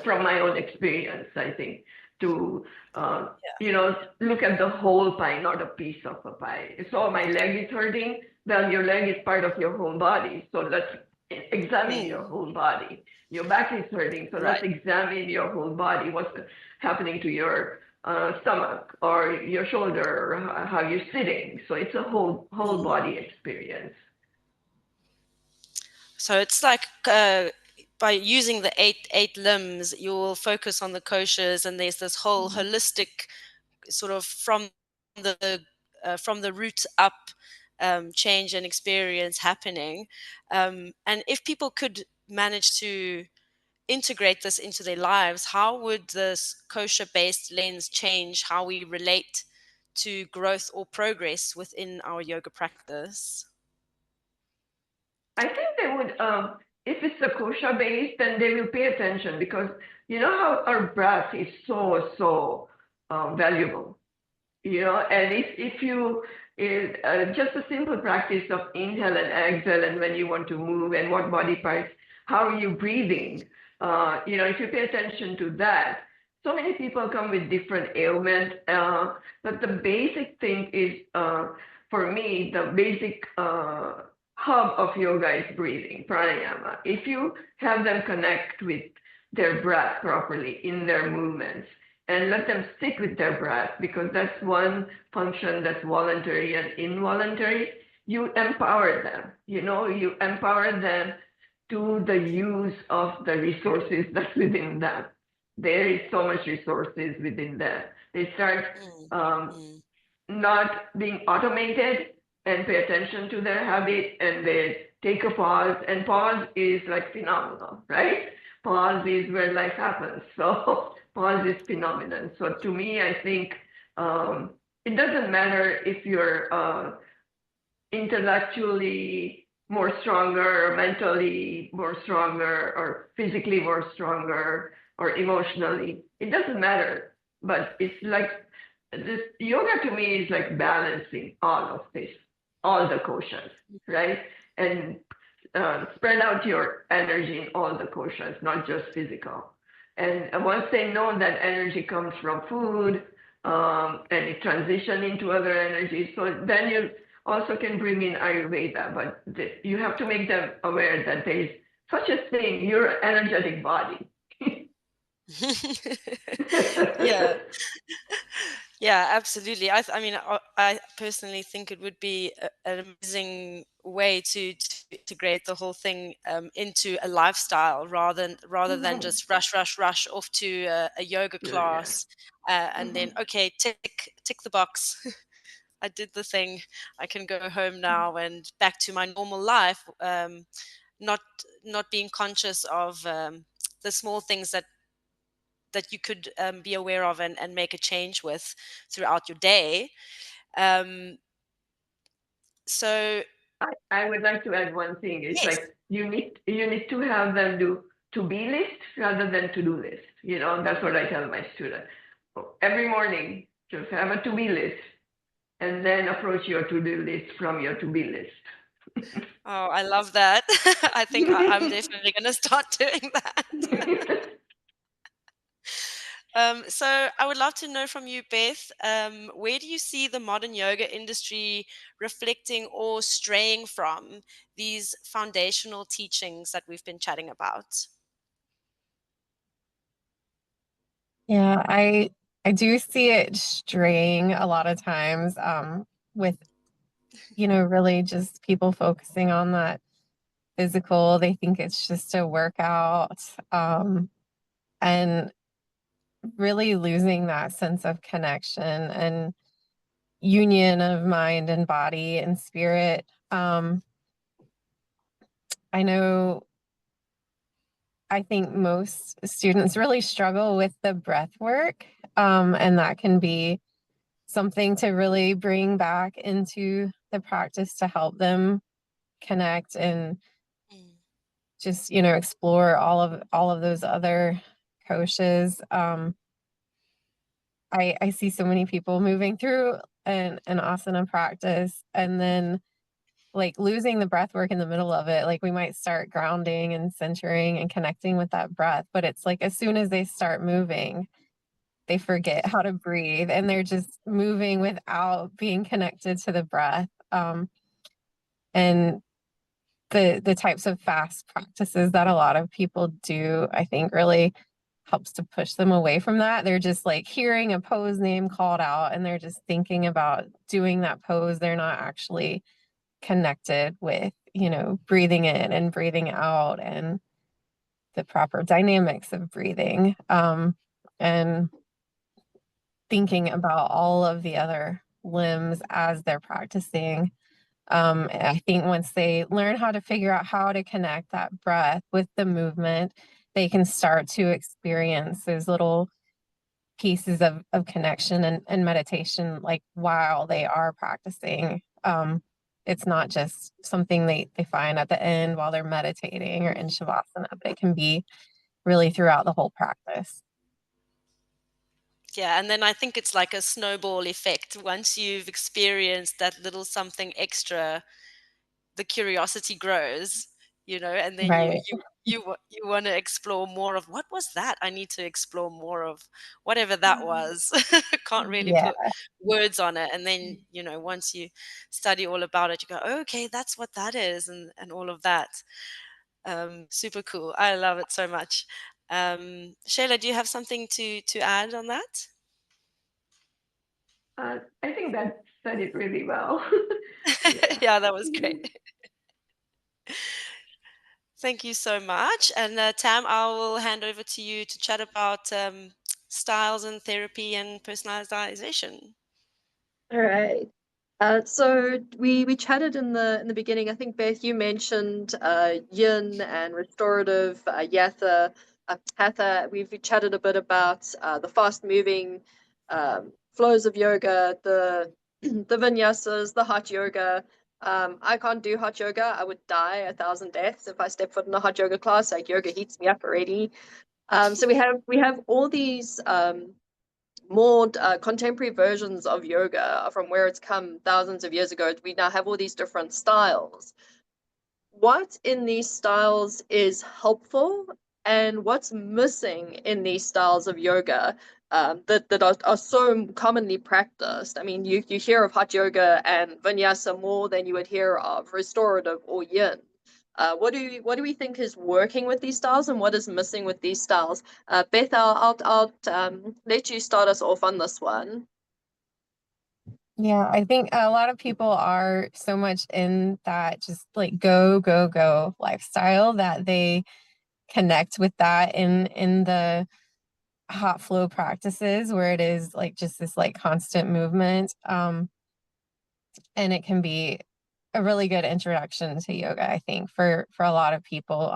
From my own experience, I think, to look at the whole pie, not a piece of a pie. So my leg is hurting, well, your leg is part of your whole body. So let's examine your whole body. Your back is hurting, so let's examine your whole body. What's happening to your stomach or your shoulder, or how you're sitting. So it's a whole body experience. So it's like by using the eight limbs, you will focus on the koshas, and there's this whole holistic sort of from the root up change and experience happening. And if people could manage to integrate this into their lives, how would this kosher-based lens change how we relate to growth or progress within our yoga practice? I think they would, if it's a kosher based, then they will pay attention, because you know how our breath is so valuable, and if you, just a simple practice of inhale and exhale, and when you want to move and what body parts, how are you breathing? If you pay attention to that, so many people come with different ailments, but the basic thing is, for me, the basic hub of yoga is breathing, pranayama. If you have them connect with their breath properly in their movements and let them stick with their breath, because that's one function that's voluntary and involuntary, you empower them. You empower them to the use of the resources that's within them. There is so much resources within them. They start not being automated and pay attention to their habit, and they take a pause, and pause is like phenomenal, right? Pause is where life happens. So pause is phenomenon. So to me, I think it doesn't matter if you're intellectually more stronger, or mentally more stronger, or physically more stronger, or emotionally. It doesn't matter. But it's like this yoga to me is like balancing all of this, all the koshas, right? And spread out your energy in all the koshas, not just physical. And once they know that energy comes from food, and it transitions into other energies, so then you also can bring in Ayurveda, but you have to make them aware that there is such a thing, your energetic body. Yeah. Yeah, absolutely. I mean, I personally think it would be an amazing way to integrate the whole thing into a lifestyle, rather than just rush off to a yoga class, and then okay, tick the box. I did the thing. I can go home now and back to my normal life. Not being conscious of the small things that you could be aware of and make a change with throughout your day. So I would like to add one thing. It's yes. like you need to have them do to-be list rather than to-do list. That's what I tell my students. Every morning, just have a to-be list, and then approach your to-do list from your to-be list. Oh, I love that. I think I'm definitely going to start doing that. So I would love to know from you, Beth, where do you see the modern yoga industry reflecting or straying from these foundational teachings that we've been chatting about? Yeah, I do see it straying a lot of times, with, really just people focusing on that physical. They think it's just a workout, and really losing that sense of connection and union of mind and body and spirit. I know I think most students really struggle with the breath work, and that can be something to really bring back into the practice to help them connect and Mm. just, you know, explore all of those other koshas. I see so many people moving through an asana practice and then like losing the breath work in the middle of it. Like we might start grounding and centering and connecting with that breath, but it's like as soon as they start moving, they forget how to breathe and they're just moving without being connected to the breath. And the types of fast practices that a lot of people do, I think really helps to push them away from that. They're just like hearing a pose name called out and they're just thinking about doing that pose. They're not actually connected with, you know, breathing in and breathing out and the proper dynamics of breathing, and thinking about all of the other limbs as they're practicing. I think once they learn how to figure out how to connect that breath with the movement, they can start to experience those little pieces of connection and meditation, like while they are practicing. It's not just something they find at the end while they're meditating or in shavasana, but it can be really throughout the whole practice. Yeah, and then I think it's like a snowball effect. Once you've experienced that little something extra, the curiosity grows, you know, and then Right. you want to explore more of what was that? I need to explore more of whatever that was. Can't really Yeah. put words on it. And then, you know, once you study all about it, you go, "Oh, okay, that's what that is," and all of that. Super cool. I love it so much. Shayla, do you have something to add on that? I think that said it really well. Yeah. Yeah, that was great. Thank you so much. And Tam, I will hand over to you to chat about styles and therapy and personalization. All right. So we chatted in the beginning. I think Beth, you mentioned yin and restorative, hatha. We've chatted a bit about the fast moving flows of yoga, the the vinyasas, the hot yoga. I can't do hot yoga. I would die a thousand deaths if I step foot in a hot yoga class. Like yoga heats me up already. So we have all these more contemporary versions of yoga from where it's come thousands of years ago. We now have all these different styles. What in these styles is helpful and what's missing in these styles of yoga that are so commonly practiced? I mean, you hear of hot yoga and vinyasa more than you would hear of restorative or yin. What do we think is working with these styles and what is missing with these styles? Beth, I'll let you start us off on this one. Yeah, I think a lot of people are so much in that just like go, go, go lifestyle that they connect with that in the hot flow practices where it is like just this like constant movement. And it can be a really good introduction to yoga, I think, for a lot of people.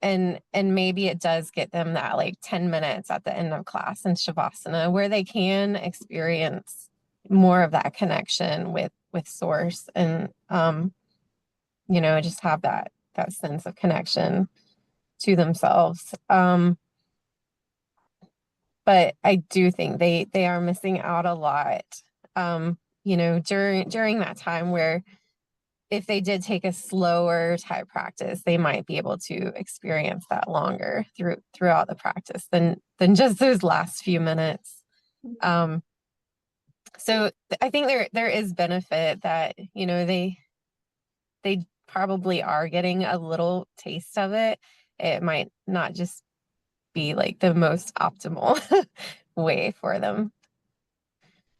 And maybe it does get them that like 10 minutes at the end of class in shavasana where they can experience more of that connection with source and you know, just have that sense of connection to themselves. But I do think they are missing out a lot, you know, during that time where if they did take a slower type practice, they might be able to experience that longer throughout the practice than just those last few minutes. So I think there is benefit that, you know, they probably are getting a little taste of it. It might not just be like the most optimal way for them.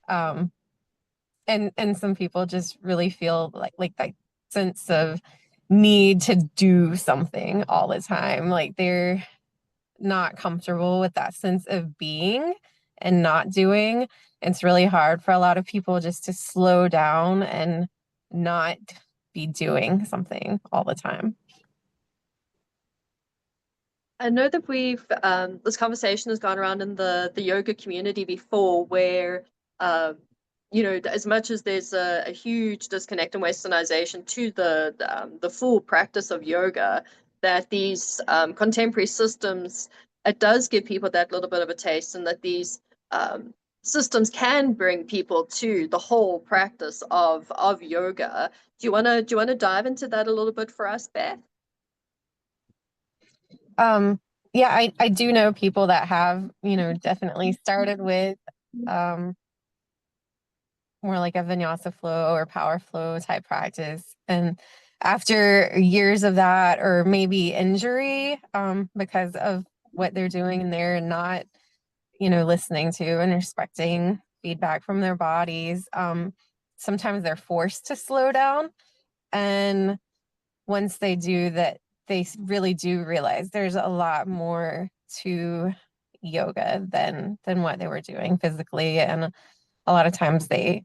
And some people just really feel like that sense of need to do something all the time. Like they're not comfortable with that sense of being and not doing. It's really hard for a lot of people just to slow down and not be doing something all the time. I know that we've this conversation has gone around in the yoga community before, where you know, as much as there's a huge disconnect in Westernization to the full practice of yoga, that these contemporary systems, it does give people that little bit of a taste, and that these systems can bring people to the whole practice of yoga. Do you want to dive into that a little bit for us, Beth? Yeah, I do know people that have, you know, definitely started with more like a vinyasa flow or power flow type practice. And after years of that, or maybe injury, because of what they're doing and they're not, you know, listening to and respecting feedback from their bodies, sometimes they're forced to slow down. And once they do that, they really do realize there's a lot more to yoga than what they were doing physically. And a lot of times they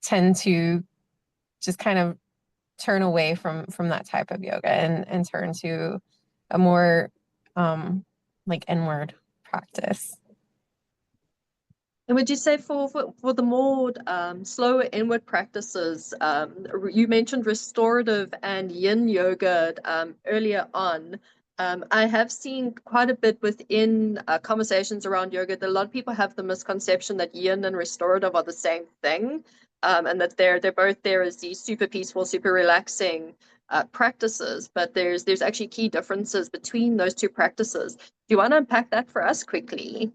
tend to just kind of turn away from that type of yoga and turn to a more like inward practice. And would you say for the more slower inward practices, you mentioned restorative and yin yoga earlier on. I have seen quite a bit within conversations around yoga that a lot of people have the misconception that yin and restorative are the same thing, and that they're both there as these super peaceful, super relaxing practices. But there's actually key differences between those two practices. Do you want to unpack that for us quickly?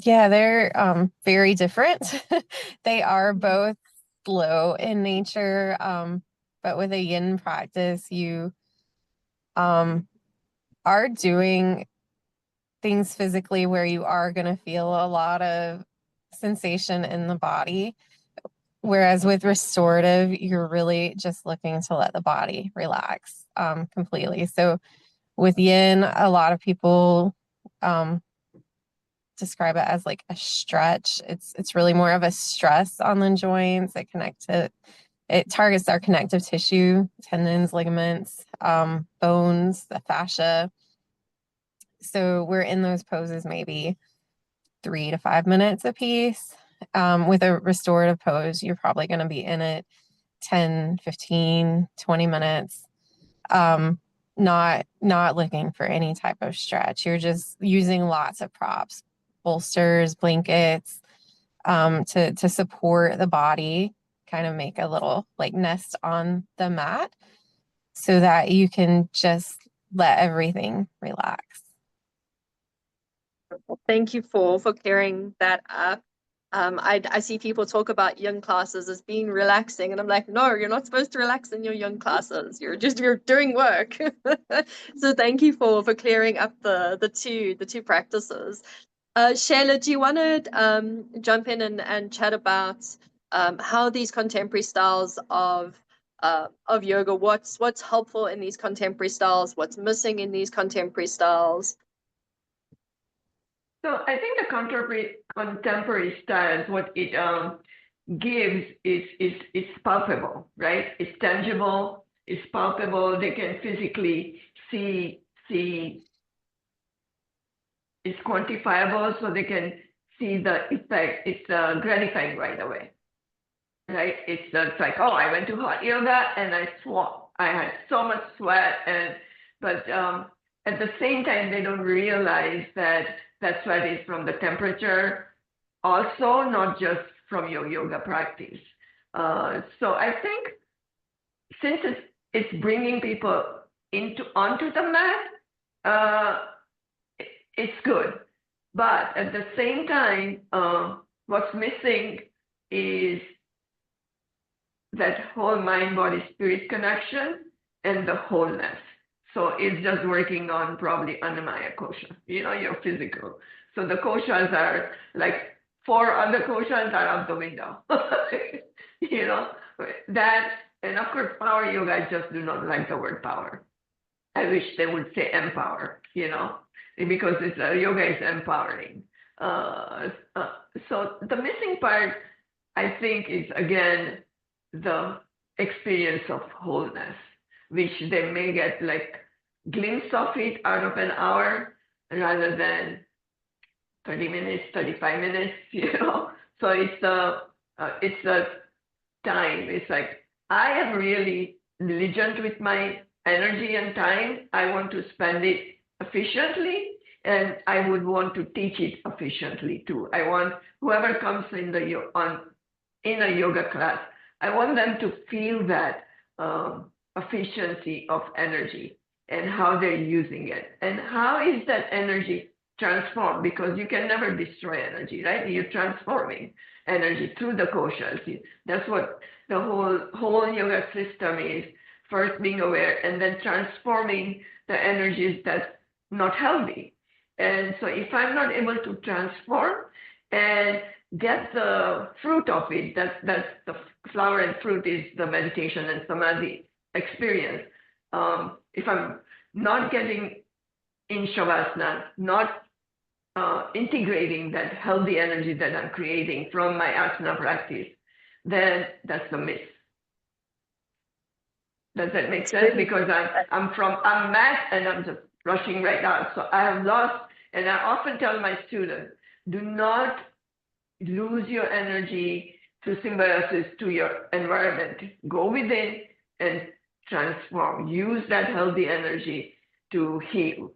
Yeah, they're very different. They are both slow in nature, but with a yin practice, you are doing things physically where you are going to feel a lot of sensation in the body. Whereas with restorative, you're really just looking to let the body relax completely. So with yin, a lot of people describe it as like a stretch. It's really more of a stress on the joints. It targets our connective tissue, tendons, ligaments, bones, the fascia. So we're in those poses maybe 3 to 5 minutes a piece. With a restorative pose, you're probably going to be in it 10, 15, 20 minutes. Not looking for any type of stretch. You're just using lots of props, bolsters, blankets, to support the body, kind of make a little like nest on the mat so that you can just let everything relax. Well, thank you for clearing that up. I see people talk about yin classes as being relaxing, and I'm like, no, you're not supposed to relax in your yin classes. You're doing work. So thank you for clearing up the two practices. Shayla, do you want to jump in and chat about how these contemporary styles of yoga, what's helpful in these contemporary styles, what's missing in these contemporary styles? So I think the contemporary styles, what it gives is palpable, right? It's tangible, it's palpable. They can physically see. It's quantifiable, so they can see the effect. It's gratifying right away, right? It's like, oh, I went to hot yoga and I had so much sweat, but at the same time, they don't realize that sweat is from the temperature, also not just from your yoga practice. So I think since it's bringing people onto the mat, it's good. But at the same time, what's missing is that whole mind, body, spirit connection and the wholeness. So it's just working on probably Annamaya kosha, your physical. So the koshas are like 4 other koshas are out the window. That, and of course, power yoga, I just do not like the word power. I wish they would say empower, because yoga is empowering. So the missing part, I think, is again the experience of wholeness, which they may get like glimpse of it out of an hour rather than 30 minutes, 35 minutes, So it's a time. It's like, I am really diligent with my energy and time. I want to spend it efficiently, and I would want to teach it efficiently too. I want whoever comes in in a yoga class, I want them to feel that efficiency of energy and how they're using it, and how is that energy transformed, because you can never destroy energy, right? You're transforming energy through the koshas. That's what the whole yoga system is. First being aware and then transforming the energies that's not healthy. And so if I'm not able to transform and get the fruit of it, that's the flower and fruit is the meditation and samadhi experience. If I'm not getting in shavasana, not integrating that healthy energy that I'm creating from my asana practice, then that's the miss. Does that make sense? Because I'm mad and I'm just rushing right out. So I have lost, and I often tell my students, do not lose your energy through symbiosis to your environment. Go within and transform. Use that healthy energy to heal.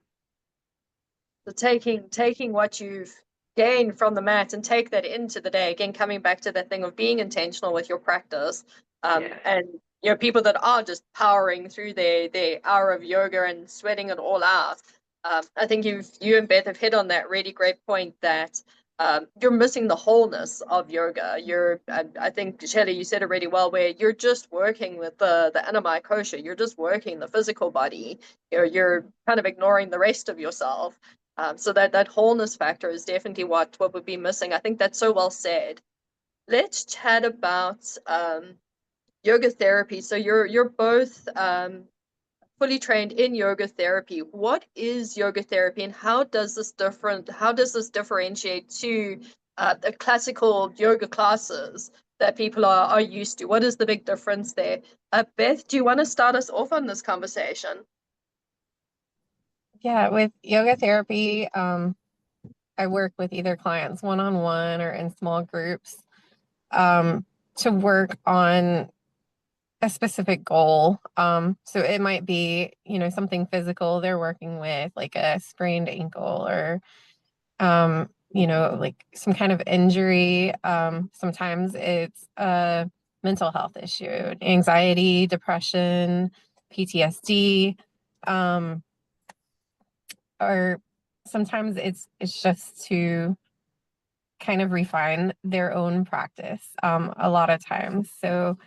So taking what you've gained from the mat and take that into the day, again, coming back to that thing of being intentional with your practice. And people that are just powering through their hour of yoga and sweating it all out. I think you and Beth have hit on that really great point that you're missing the wholeness of yoga. I think, Shelley, you said it really well, where you're just working with the anamaya kosha. You're just working the physical body. You're kind of ignoring the rest of yourself. So that wholeness factor is definitely what would be missing. I think that's so well said. Let's chat about yoga therapy. So you're both fully trained in yoga therapy. What is yoga therapy, and how does this differentiate to the classical yoga classes that people are used to? What is the big difference there? Beth, do you want to start us off on this conversation? Yeah, with yoga therapy, I work with either clients one-on-one or in small groups to work on a specific goal. So it might be, something physical they're working with, like a sprained ankle or, like some kind of injury. Sometimes it's a mental health issue, anxiety, depression, PTSD, or sometimes it's just to kind of refine their own practice a lot of times. So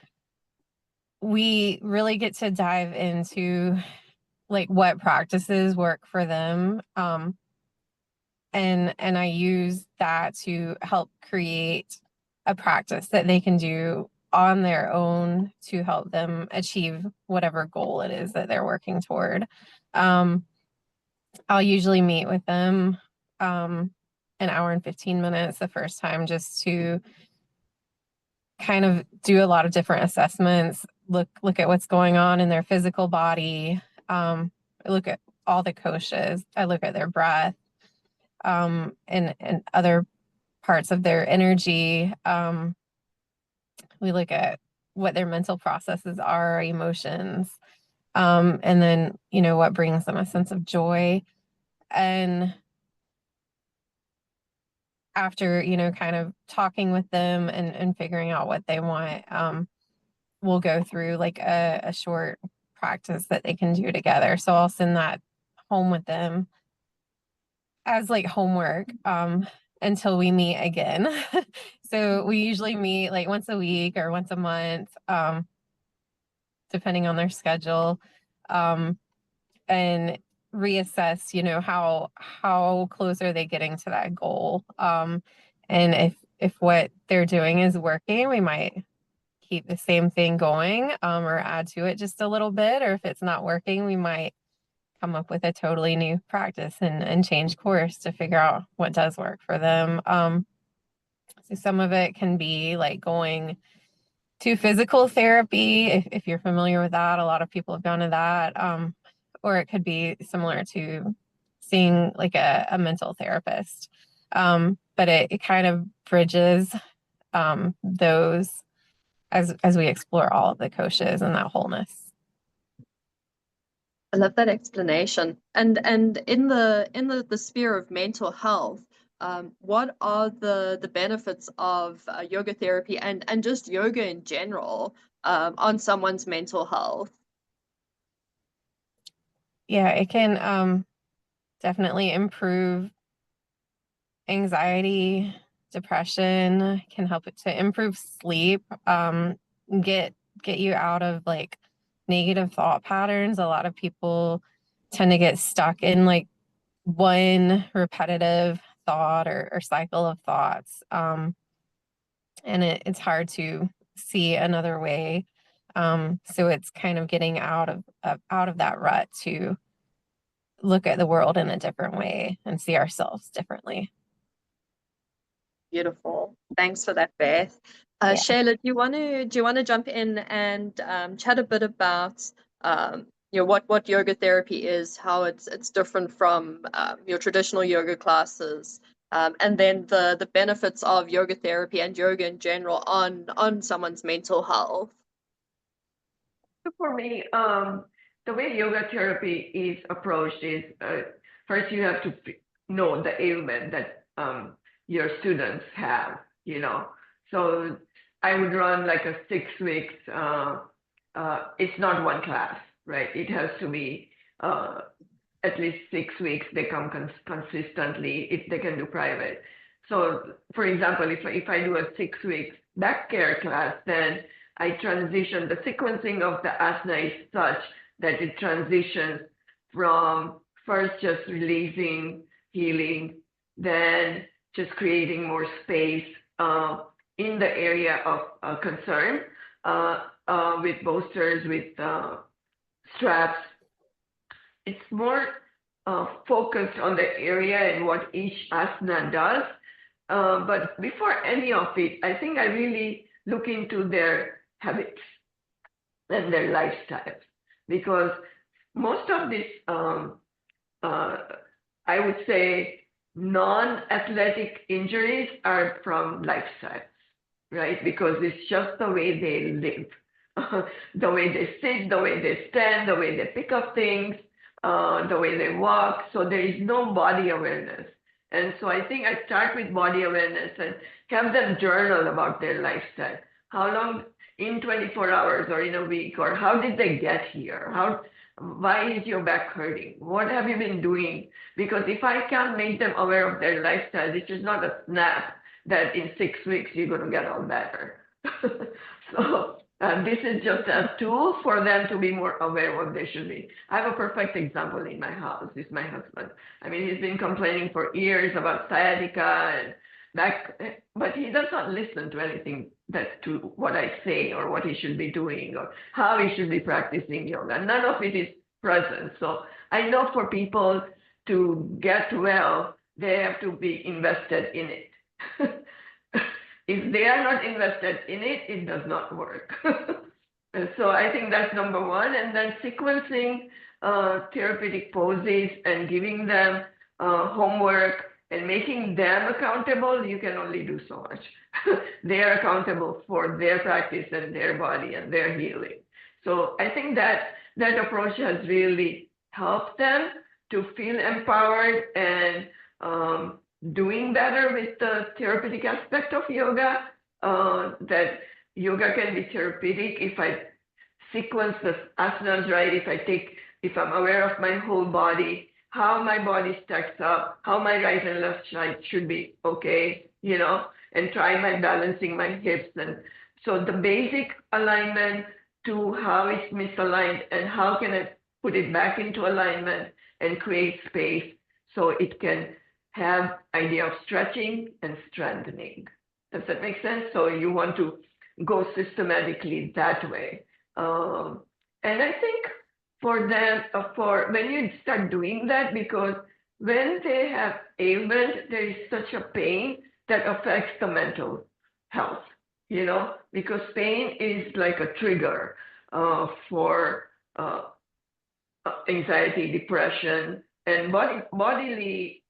we really get to dive into like what practices work for them. And I use that to help create a practice that they can do on their own to help them achieve whatever goal it is that they're working toward. I'll usually meet with them an hour and 15 minutes the first time, just to kind of do a lot of different assessments, look at what's going on in their physical body. I look at all the koshas. I look at their breath and other parts of their energy. We look at what their mental processes are, emotions, and then, what brings them a sense of joy. And after, kind of talking with them and figuring out what they want, we'll go through like a short practice that they can do together. So I'll send that home with them as like homework until we meet again. So we usually meet like once a week or once a month, depending on their schedule, and reassess, how close are they getting to that goal. And if what they're doing is working, we might keep the same thing going, or add to it just a little bit. Or if it's not working, we might come up with a totally new practice and change course to figure out what does work for them. So some of it can be like going to physical therapy, if you're familiar with that. A lot of people have gone to that. or it could be similar to seeing like a mental therapist. But it kind of bridges those as we explore all of the koshas and that wholeness. I love that explanation. And in the sphere of mental health, what are the benefits of yoga therapy and just yoga in general on someone's mental health? Yeah, it can definitely improve anxiety, depression, can help it to improve sleep, get you out of like negative thought patterns. A lot of people tend to get stuck in like one repetitive thought or cycle of thoughts. And it's hard to see another way. So it's kind of getting out of that rut to look at the world in a different way and see ourselves differently. Beautiful. Thanks for that, Beth. Yeah. Shayla, do you want to jump in and chat a bit about what yoga therapy is, how it's different from your traditional yoga classes, and then the benefits of yoga therapy and yoga in general on someone's mental health? So for me, the way yoga therapy is approached is first you have to know the ailment that your students have, So I would run like a 6 weeks. It's not one class, right? It has to be at least 6 weeks. They come consistently if they can do private. So for example, if I do a 6 weeks back care class, then I transition, the sequencing of the asana is such that it transitions from first just releasing, healing, then just creating more space in the area of concern with bolsters, with straps. It's more focused on the area and what each asana does. But before any of it, I think I really look into their habits and their lifestyles, because most of this, I would say, non-athletic injuries are from lifestyles, right? Because it's just the way they live, the way they sit, the way they stand, the way they pick up things, the way they walk. So there is no body awareness. And so I think I start with body awareness and have them journal about their lifestyle. How long in 24 hours or in a week, or how did they get here? Why is your back hurting? What have you been doing? Because if I can't make them aware of their lifestyle, this is not a snap that in 6 weeks you're going to get all better. So this is just a tool for them to be more aware of what they should be. I have a perfect example in my house. It's my husband. I mean, he's been complaining for years about sciatica and back, but he does not listen to anything to what I say or what he should be doing or how he should be practicing yoga. None of it is present. So I know for people to get well, they have to be invested in it. If they are not invested in it, it does not work. And so I think that's number one. And then sequencing therapeutic poses and giving them homework and making them accountable, you can only do so much. They are accountable for their practice and their body and their healing. So I think that approach has really helped them to feel empowered and doing better with the therapeutic aspect of yoga, that yoga can be therapeutic if I sequence the asanas right, if I'm aware of my whole body, how my body stacks up, how my right and left side should be okay, and try my balancing my hips. And so the basic alignment to how it's misaligned and how can I put it back into alignment and create space so it can have idea of stretching and strengthening. Does that make sense? So you want to go systematically that way. And I think for them, when you start doing that, because when they have ailment, there is such a pain that affects the mental health, because pain is like a trigger for anxiety, depression, and bodily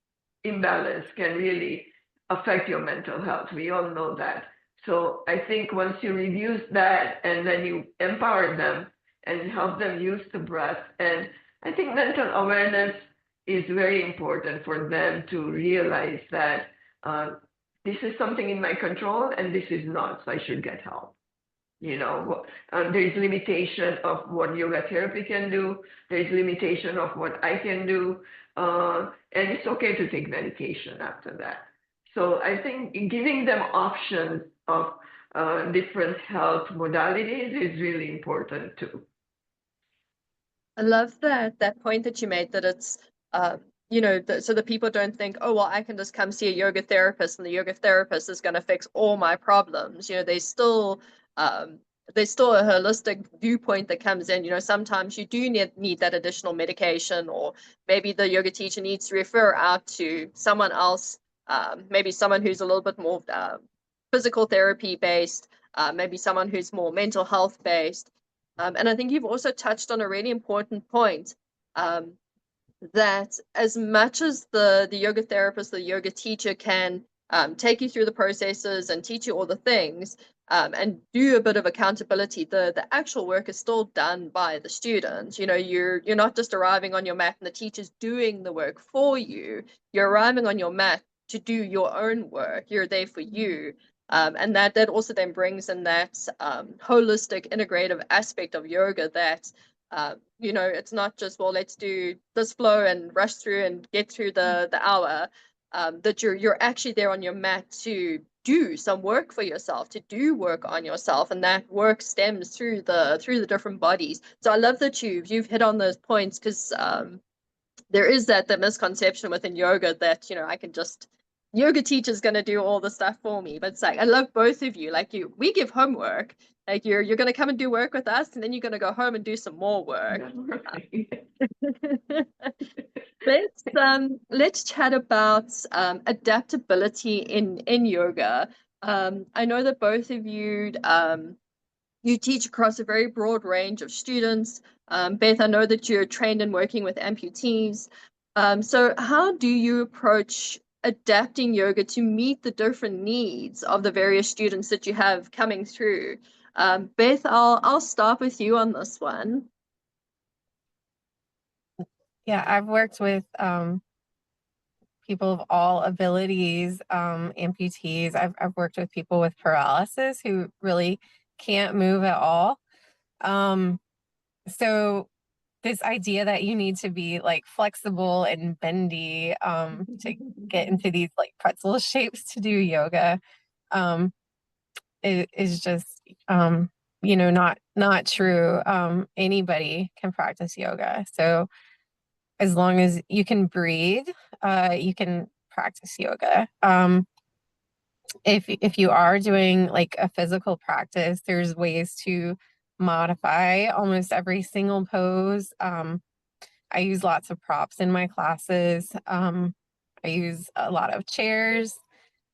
imbalance can really affect your mental health. We all know that. So I think once you reduce that and then you empower them and help them use the breath, and I think mental awareness is very important for them to realize that this is something in my control and this is not, so I should get help. There is limitation of what yoga therapy can do. There is limitation of what I can do, and it's okay to take medication after that. So I think giving them options of different health modalities is really important too. I love that point that you made, that it's so that people don't think, oh well, I can just come see a yoga therapist and the yoga therapist is going to fix all my problems. There's still a holistic viewpoint that comes in. Sometimes you do need that additional medication, or maybe the yoga teacher needs to refer out to someone else, maybe someone who's a little bit more physical therapy based, maybe someone who's more mental health based. And I think you've also touched on a really important point, that as much as the yoga therapist, the yoga teacher can take you through the processes and teach you all the things, and do a bit of accountability, the actual work is still done by the student. You're not just arriving on your mat and the teacher's doing the work for you. You're arriving on your mat to do your own work. You're there for you. And that also then brings in that holistic, integrative aspect of yoga that, it's not just, well, let's do this flow and rush through and get through the hour, that you're actually there on your mat to do some work for yourself, to do work on yourself. And that work stems through the different bodies. So I love that you've hit on those points, because there is that misconception within yoga that, I can just, yoga teacher's going to do all the stuff for me. But it's like, I love both of you. Like, we give homework. Like, you're going to come and do work with us, and then you're going to go home and do some more work. Let's chat about adaptability in yoga. I know that both of you you teach across a very broad range of students. Beth, I know that you're trained in working with amputees. So how do you approach adapting yoga to meet the different needs of the various students that you have coming through? Beth, I'll start with you on this one. Yeah, I've worked with people of all abilities, amputees. I've worked with people with paralysis who really can't move at all. So this idea that you need to be like flexible and bendy to get into these like pretzel shapes to do yoga is just not true. Anybody can practice yoga. So as long as you can breathe, you can practice yoga. If you are doing like a physical practice, there's ways to modify almost every single pose. I use lots of props in my classes. I use a lot of chairs,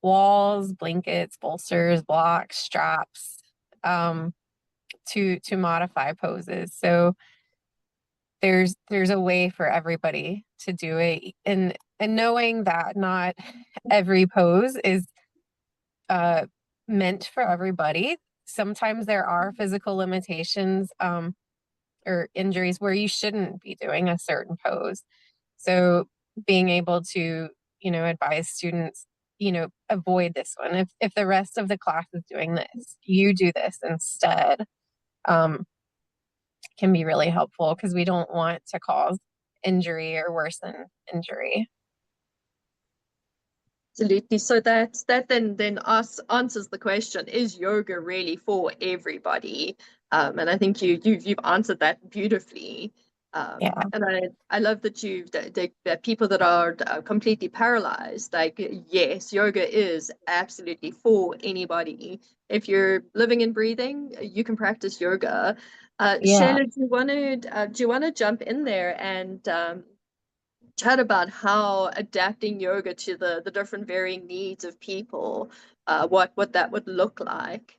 walls, blankets, bolsters, blocks, straps, to modify poses. So there's a way for everybody to do it, and knowing that not every pose is meant for everybody. Sometimes there are physical limitations or injuries where you shouldn't be doing a certain pose. So being able to, advise students, avoid this one. If the rest of the class is doing this, you do this instead, can be really helpful, because we don't want to cause injury or worsen injury. Absolutely. So that then answers the question: is yoga really for everybody? And I think you've answered that beautifully. Yeah. And I love that that people that are completely paralyzed, like, yes, yoga is absolutely for anybody. If you're living and breathing, you can practice yoga. Shayla, do you want to jump in there and chat about how adapting yoga to the different varying needs of people, what that would look like?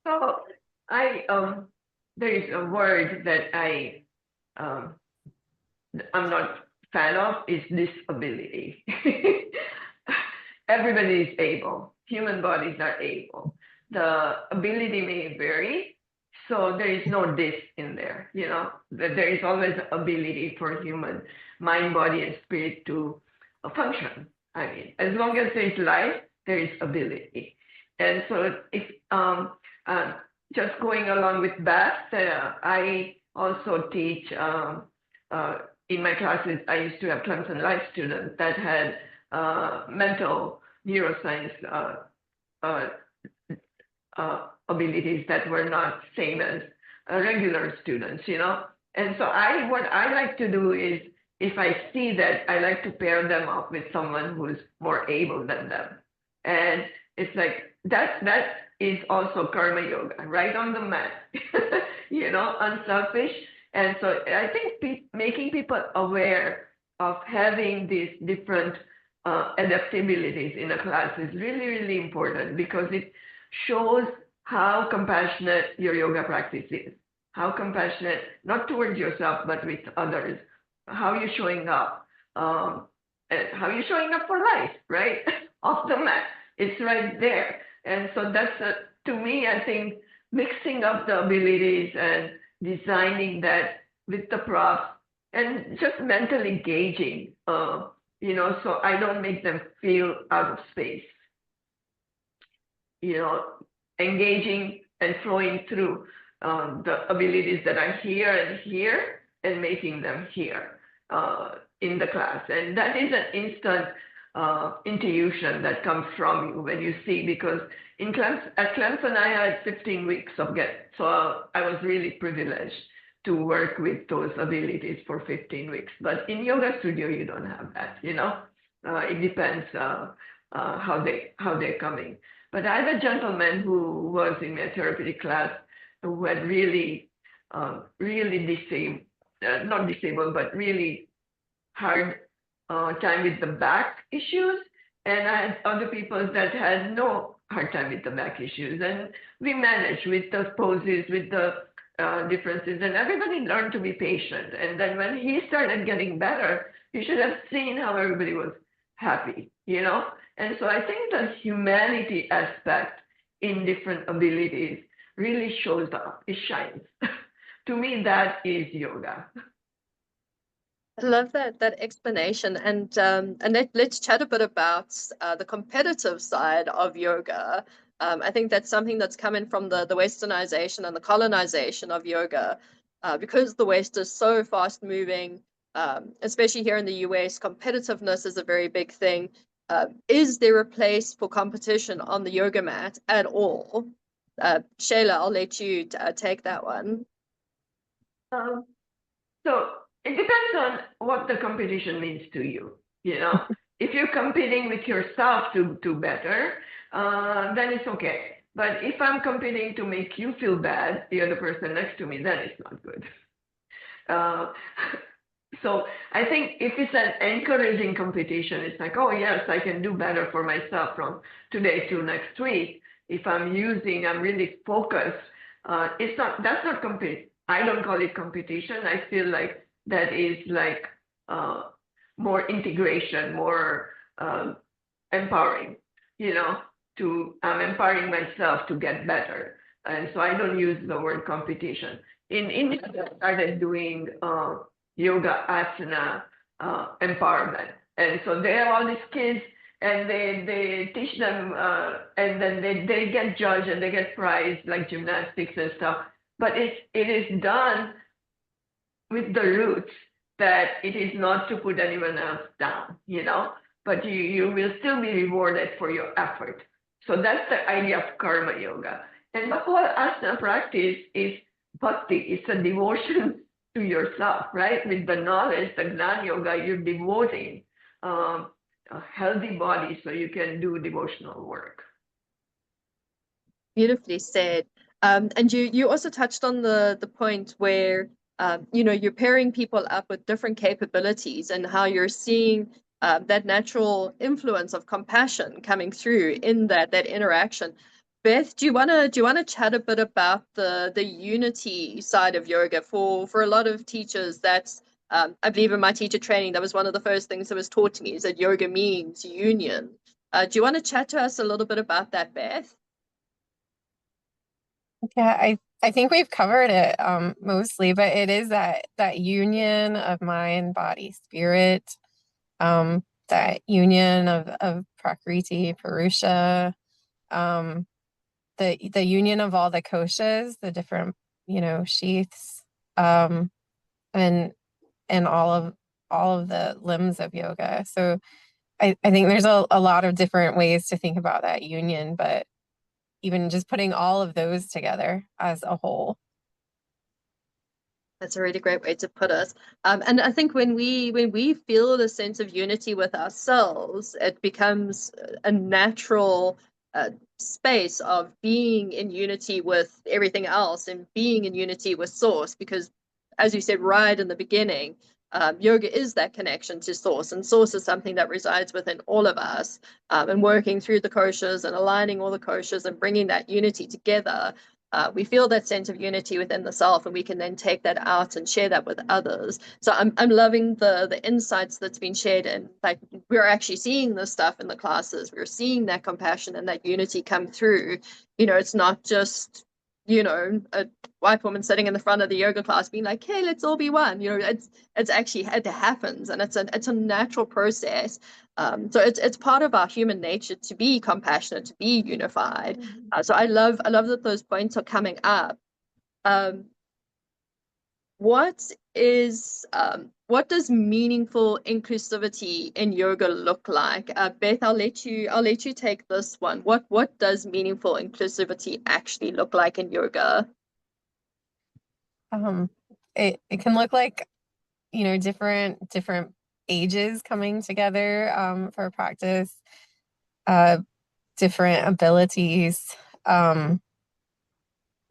So there is a word that I I'm not fan of is disability. Everybody is able. Human bodies are able. The ability may vary, so there is no this in there. There is always ability for human mind, body, and spirit to function. I mean, as long as there is life, there is ability. And so if just going along with that, I also teach in my classes. I used to have Clemson Life students that had mental neuroscience abilities that were not same as regular students, And so what I like to do is, if I see that, I like to pair them up with someone who's more able than them. And it's like, that is also karma yoga, right on the mat, unselfish. And so I think making people aware of having these different adaptabilities in a class is really, really important, because it shows how compassionate your yoga practice is, how compassionate, not towards yourself, but with others, how you're showing up, and how you're showing up for life, right? Off the mat, it's right there. And so that's, to me, I think mixing up the abilities and designing that with the props and just mentally gauging, so I don't make them feel out of space. Engaging and flowing through the abilities that are here and making them here in the class. And that is an instant intuition that comes from you when you see, because at Clemson, I had 15 weeks of so I was really privileged to work with those abilities for 15 weeks. But in yoga studio, you don't have that, it depends how they're coming. But I had a gentleman who was in my therapeutic class who had really disabled, not disabled, but really hard time with the back issues. And I had other people that had no hard time with the back issues. And we managed with the poses, with the differences, and everybody learned to be patient. And then when he started getting better, you should have seen how everybody was happy, And so I think the humanity aspect in different abilities really shows up, it shines. To me, that is yoga. I love that explanation, and let's chat a bit about the competitive side of yoga. I think that's something that's coming from the Westernization and the colonization of yoga, because the West is so fast moving, especially here in the US. Competitiveness is a very big thing. Is there a place for competition on the yoga mat at all? Shayla, I'll let you take that one. So it depends on what the competition means to you. If you're competing with yourself to do better, then it's okay. But if I'm competing to make you feel bad, the other person next to me, then it's not good. So I think if it's an encouraging competition, it's like, oh yes, I can do better for myself from today to next week. If I'm really focused, that's not competition. I don't call it competition. I feel like that is like more integration, more empowering, I'm empowering myself to get better. And so I don't use the word competition. In India, I started doing yoga asana empowerment. And so they have all these kids, and they teach them, and then they get judged and they get prized, like gymnastics and stuff. But it is done with the roots that it is not to put anyone else down, but you will still be rewarded for your effort. So that's the idea of karma yoga. And the whole asana practice is bhakti. It's a devotion to yourself, right? With the knowledge, the jnana yoga, you're devoting a healthy body so you can do devotional work. Beautifully said. And you also touched on the point where you're pairing people up with different capabilities, and how you're seeing that natural influence of compassion coming through in that interaction. Beth, do you wanna chat a bit about the unity side of yoga? For a lot of teachers, that's I believe in my teacher training, that was one of the first things that was taught to me, is that yoga means union. Do you want to chat to us a little bit about that, Beth? Yeah, I think we've covered it mostly, but it is that union of mind, body, spirit, that union of Prakriti, Purusha, the union of all the koshas, the different, sheaths, and all of the limbs of yoga. So I think there's a lot of different ways to think about that union, but even just putting all of those together as a whole. That's a really great way to put it. And I think when we feel the sense of unity with ourselves, it becomes a natural space of being in unity with everything else and being in unity with source. Because, as you said right in the beginning, yoga is that connection to source, and source is something that resides within all of us. And working through the koshas and aligning all the koshas and bringing that unity together, we feel that sense of unity within the self, and we can then take that out and share that with others. So I'm loving the insights that's been shared, and like we're actually seeing this stuff in the classes. We're seeing that compassion and that unity come through. It's not just a white woman sitting in the front of the yoga class being like, hey, let's all be one. It's actually, it happens, and it's a natural process. So it's part of our human nature to be compassionate, to be unified. So I love that those points are coming up. What does meaningful inclusivity in yoga look like? Beth, I'll let you take this one. What does meaningful inclusivity actually look like in yoga? It can look like, different ages coming together for practice, different abilities,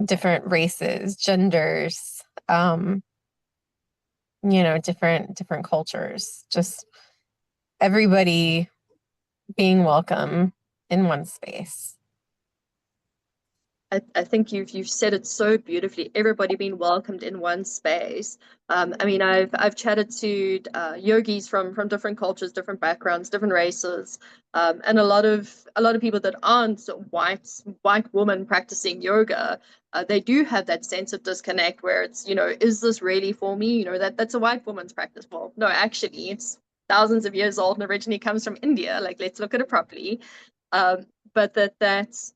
different races, genders, different cultures, just everybody being welcome in one space. I think you've said it so beautifully. Everybody being welcomed in one space. I mean, I've chatted to yogis from different cultures, different backgrounds, different races, and a lot of people that aren't white women practicing yoga. They do have that sense of disconnect where it's, is this really for me? That's a white woman's practice. Well, no, actually, it's thousands of years old and originally comes from India. Like, let's look at it properly. But that's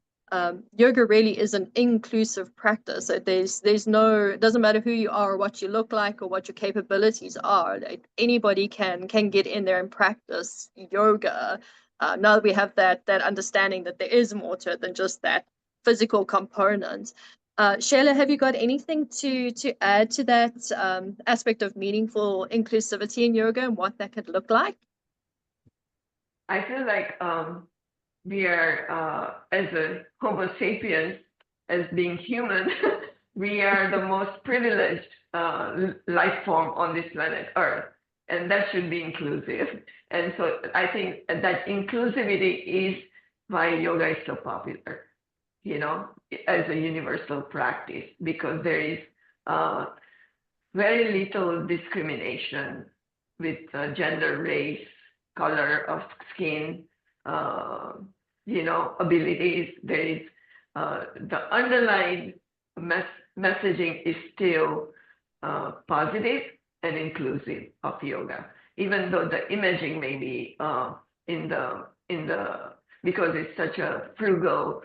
yoga really is an inclusive practice. So there's no, it doesn't matter who you are or what you look like or what your capabilities are. Like, anybody can get in there and practice yoga. Now that we have that understanding that there is more to it than just that physical component. Shayla, have you got anything to add to that aspect of meaningful inclusivity in yoga and what that could look like? I feel like we are, as a Homo sapiens, as being human, we are the most privileged life form on this planet Earth, and that should be inclusive. And so I think that inclusivity is why yoga is so popular, as a universal practice, because there is very little discrimination with gender, race, color of skin, abilities. There is the underlying messaging is still positive and inclusive of yoga, even though the imaging may be in the because it's such a frugal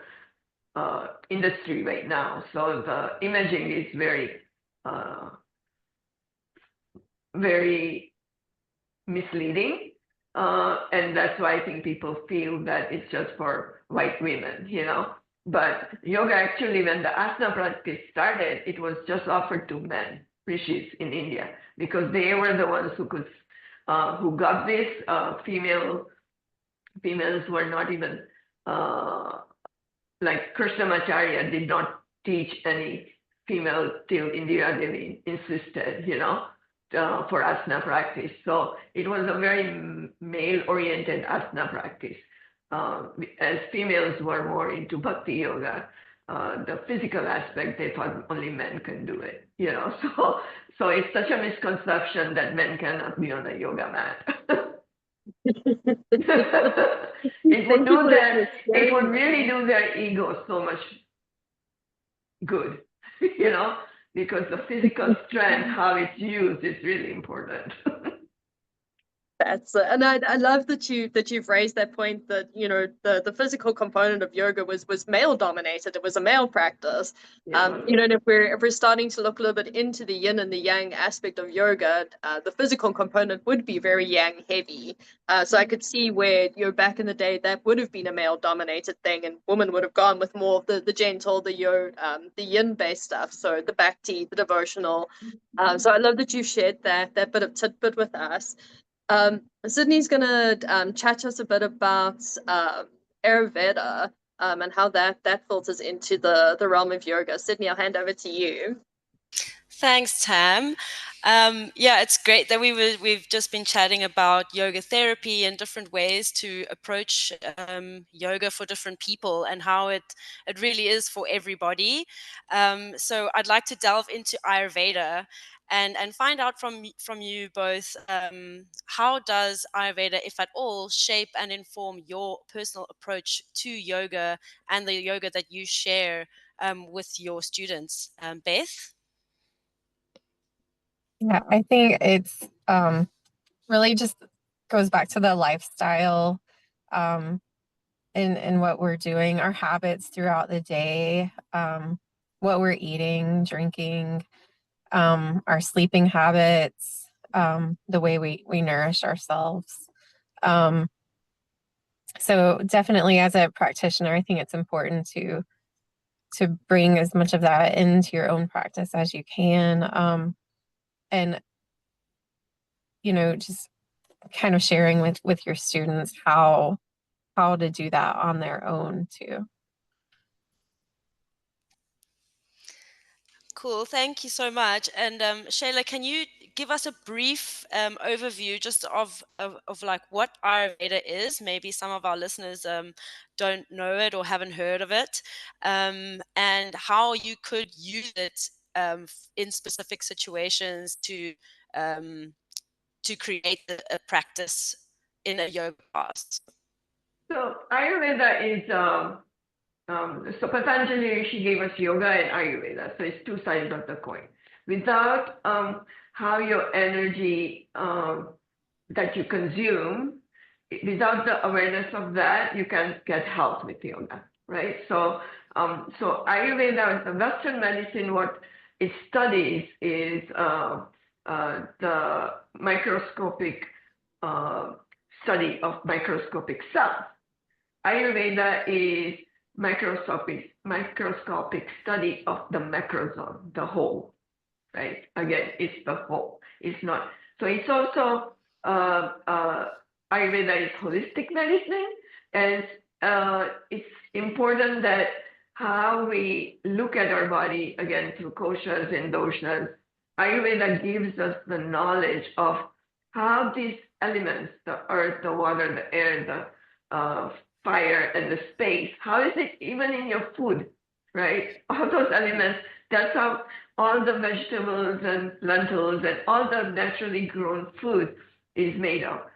industry right now. So the imaging is very misleading. And that's why I think people feel that it's just for white women, But yoga actually, when the asana practice started, it was just offered to men, rishis in India, because they were the ones who got this. Females were not even, like Krishnamacharya did not teach any female till Indira Devi insisted, for asana practice. So it was a very male-oriented asana practice. as females were more into bhakti yoga, the physical aspect, they thought only men can do it, you know. So it's such a misconception that men cannot be on a yoga mat. It would Thank you do for their, it sharing would that. really do their ego so much good, you know, because the physical strength, how it's used, is really important. That's and I love that you've raised that point that the physical component of yoga was male dominated. It was a male practice. Yeah. And if we're starting to look a little bit into the yin and the yang aspect of yoga, the physical component would be very yang heavy. So I could see where back in the day that would have been a male dominated thing, and women would have gone with more of the gentle, the yin based stuff. So the bhakti, the devotional. So I love that you shared that bit of tidbit with us. Sidne's going to chat to us a bit about Ayurveda and how that filters into the realm of yoga. Sidne, I'll hand over to you. Thanks, Tam. Yeah, it's great that we've just been chatting about yoga therapy and different ways to approach yoga for different people and how it really is for everybody. So I'd like to delve into Ayurveda and find out from you both, how does Ayurveda, if at all, shape and inform your personal approach to yoga and the yoga that you share with your students? Beth? Yeah, I think it's really just goes back to the lifestyle in what we're doing, our habits throughout the day, what we're eating, drinking, our sleeping habits, the way we nourish ourselves. So definitely as a practitioner, I think it's important to bring as much of that into your own practice as you can. And, just kind of sharing with your students how to do that on their own too. Cool, thank you so much. And Shayla, can you give us a brief overview just of like what Ayurveda is? Maybe some of our listeners don't know it or haven't heard of it, and how you could use it in specific situations to create a practice in a yoga class. So Ayurveda is so Patanjali Rishi gave us yoga and Ayurveda, so it's two sides of the coin. Without how your energy that you consume, without the awareness of that, you can't get health with yoga, right? So Ayurveda, the Western medicine, what it studies is the microscopic study of microscopic cells. Ayurveda is microscopic study of the macrosome, the whole, right? Again, it's the whole. It's not. So it's also Ayurveda is holistic medicine, and it's important that how we look at our body, again, through koshas and doshas. Ayurveda gives us the knowledge of how these elements, the earth, the water, the air, the fire, and the space, how is it even in your food, right? All those elements, that's how all the vegetables and lentils and all the naturally grown food is made of.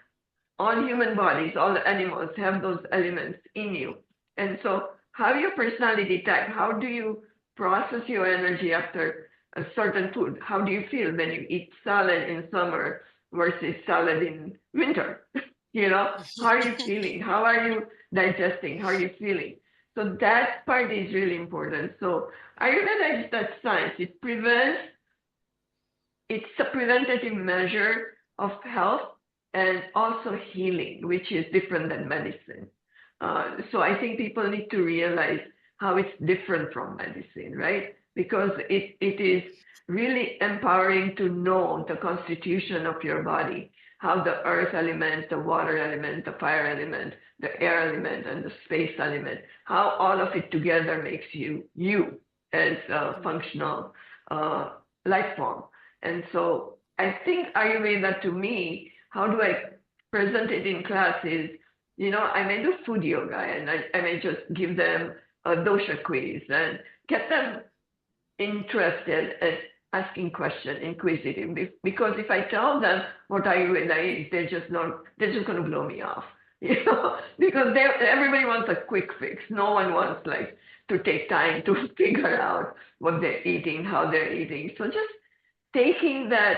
All human bodies, all the animals have those elements in you. And so how your personality type, how do you process your energy after a certain food? How do you feel when you eat salad in summer versus salad in winter? How are you feeling? How are you digesting? How are you feeling? So that part is really important. So Ayurveda is that science. It's a preventative measure of health and also healing, which is different than medicine. So I think people need to realize how it's different from medicine, right? Because it is really empowering to know the constitution of your body, how the earth element, the water element, the fire element, the air element, and the space element, how all of it together makes you as a functional life form. And so I think Ayurveda, to me, how do I present it in class is I may do food yoga, and I may just give them a dosha quiz and get them interested and asking questions, inquisitive. Because if I tell them what Ayurveda is, they're just going to blow me off, because everybody wants a quick fix. No one wants to take time to figure out what they're eating, how they're eating. So just taking that,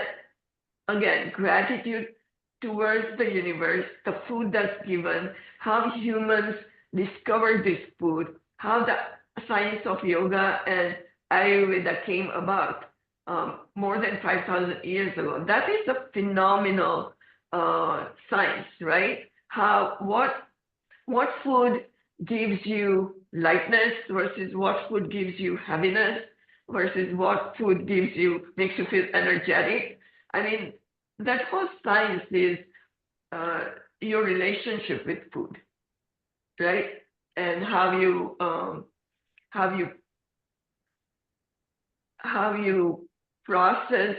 again, gratitude towards the universe, the food that's given, how humans discovered this food, how the science of yoga and Ayurveda came about more than 5,000 years ago. That is a phenomenal science, right? What food gives you lightness versus what food gives you heaviness versus what food makes you feel energetic. I mean, that whole science is your relationship with food, right? And how you process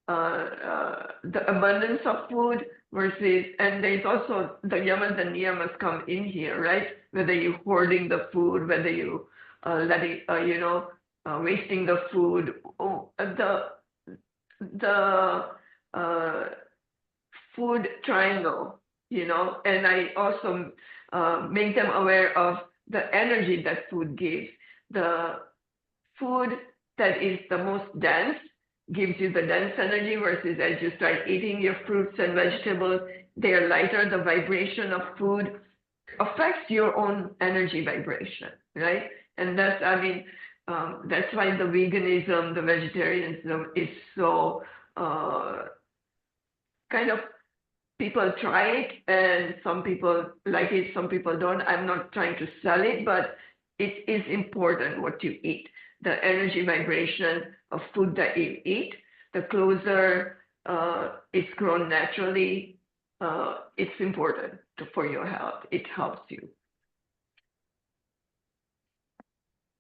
the abundance of food versus, and there's also the yamas and niyamas come in here, right? Whether you hoarding the food, whether you wasting the food. The food triangle, and I also make them aware of the energy that food gives. The food that is the most dense gives you the dense energy, versus as you start eating your fruits and vegetables, they are lighter. The vibration of food affects your own energy vibration, right? And that's why the veganism, the vegetarianism is so kind of, people try it and some people like it, some people don't. I'm not trying to sell it, but it is important what you eat. The energy vibration of food that you eat, the closer it's grown naturally, it's important for your health. It helps you.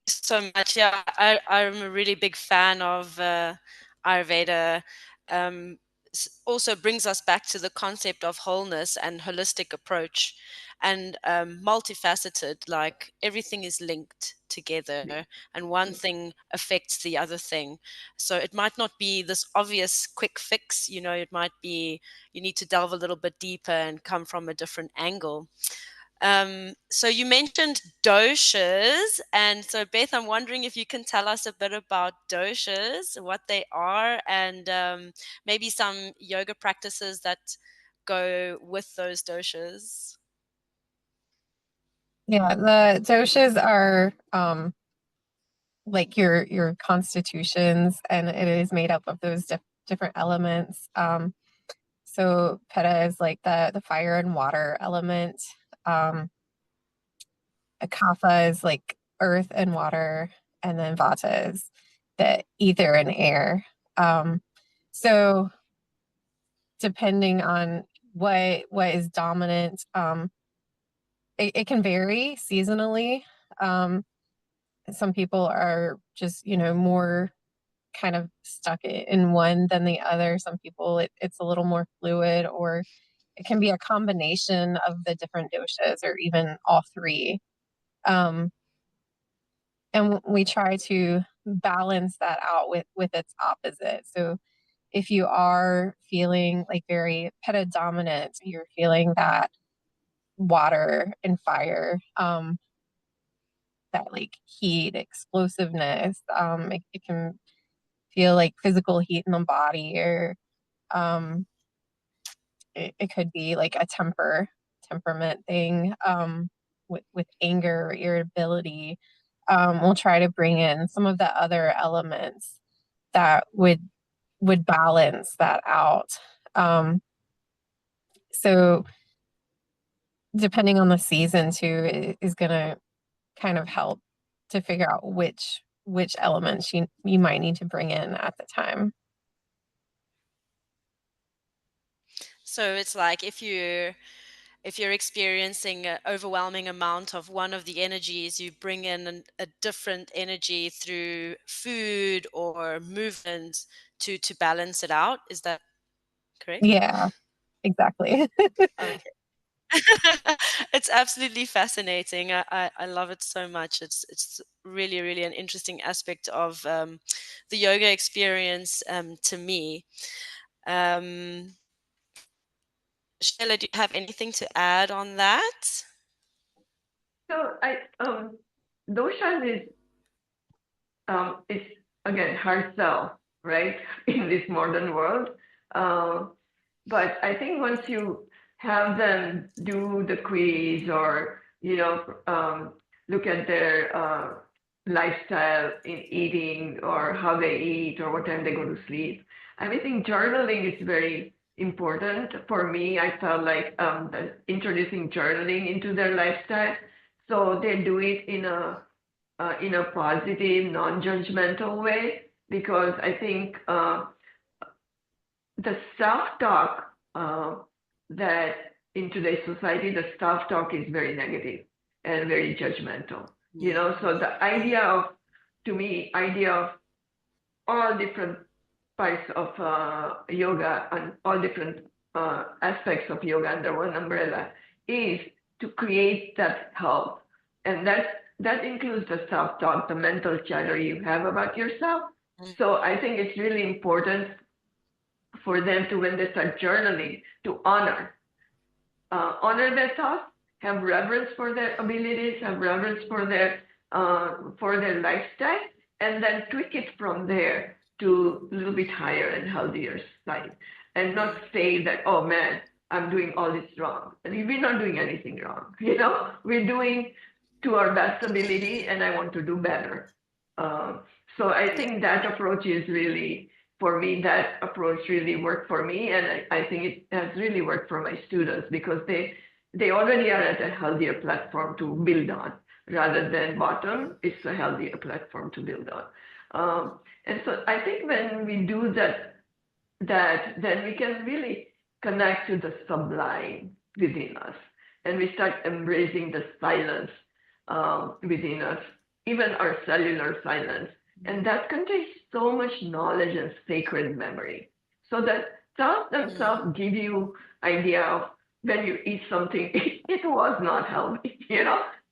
So much. Yeah, I'm a really big fan of Ayurveda. Also brings us back to the concept of wholeness and holistic approach, and multifaceted, like everything is linked together and one thing affects the other thing. So it might not be this obvious quick fix, it might be you need to delve a little bit deeper and come from a different angle. So you mentioned doshas, and so Beth, I'm wondering if you can tell us a bit about doshas, what they are, and maybe some yoga practices that go with those doshas. Yeah, the doshas are like your constitutions, and it is made up of those different elements. So Pitta is like the fire and water element. Kapha is like earth and water, and then Vata is the ether and air. So depending on what is dominant, it can vary seasonally. Some people are just more kind of stuck in one than the other. Some people it's a little more fluid, or it can be a combination of the different doshas or even all three. And we try to balance that out with its opposite. So if you are feeling like very Pitta dominant, you're feeling that water and fire, that like heat, explosiveness. It can feel like physical heat in the body, or it could be like a temperament thing, with anger or irritability. We'll try to bring in some of the other elements that would balance that out. So depending on the season too, is going to kind of help to figure out which elements you might need to bring in at the time. So it's like if you're experiencing an overwhelming amount of one of the energies, you bring in a different energy through food or movement to balance it out. Is that correct? Yeah, exactly. Okay. It's absolutely fascinating. I love it so much. It's really, really an interesting aspect of the yoga experience to me. Sheila, do you have anything to add on that? So doshas is again hard sell, right? In this modern world. But I think once you have them do the quiz or look at their lifestyle in eating or how they eat or what time they go to sleep, I think journaling is very important for me. I felt like introducing journaling into their lifestyle, so they do it in a positive, non-judgmental way, because I think the self-talk that in today's society, the self-talk is very negative and very judgmental. So the idea of, to me, idea of all different parts of yoga and all different aspects of yoga under one umbrella is to create that health. And that includes the self-talk, the mental chatter you have about yourself. So I think it's really important for them to, when they start journaling, to honor their thoughts, have reverence for their abilities, have reverence for their lifestyle, and then tweak it from there to a little bit higher and healthier side, and not say that, oh man, I'm doing all this wrong. And we're not doing anything wrong. We're doing to our best ability, and I want to do better. So I think that approach is really, for me, that approach really worked for me, and I think it has really worked for my students, because they already are at a healthier platform to build on, rather than bottom. It's a healthier platform to build on. And so I think when we do that, then we can really connect to the sublime within us, and we start embracing the silence within us, even our cellular silence. And that contains so much knowledge and sacred memory. So that thoughts themselves give you idea of when you eat something, it was not healthy,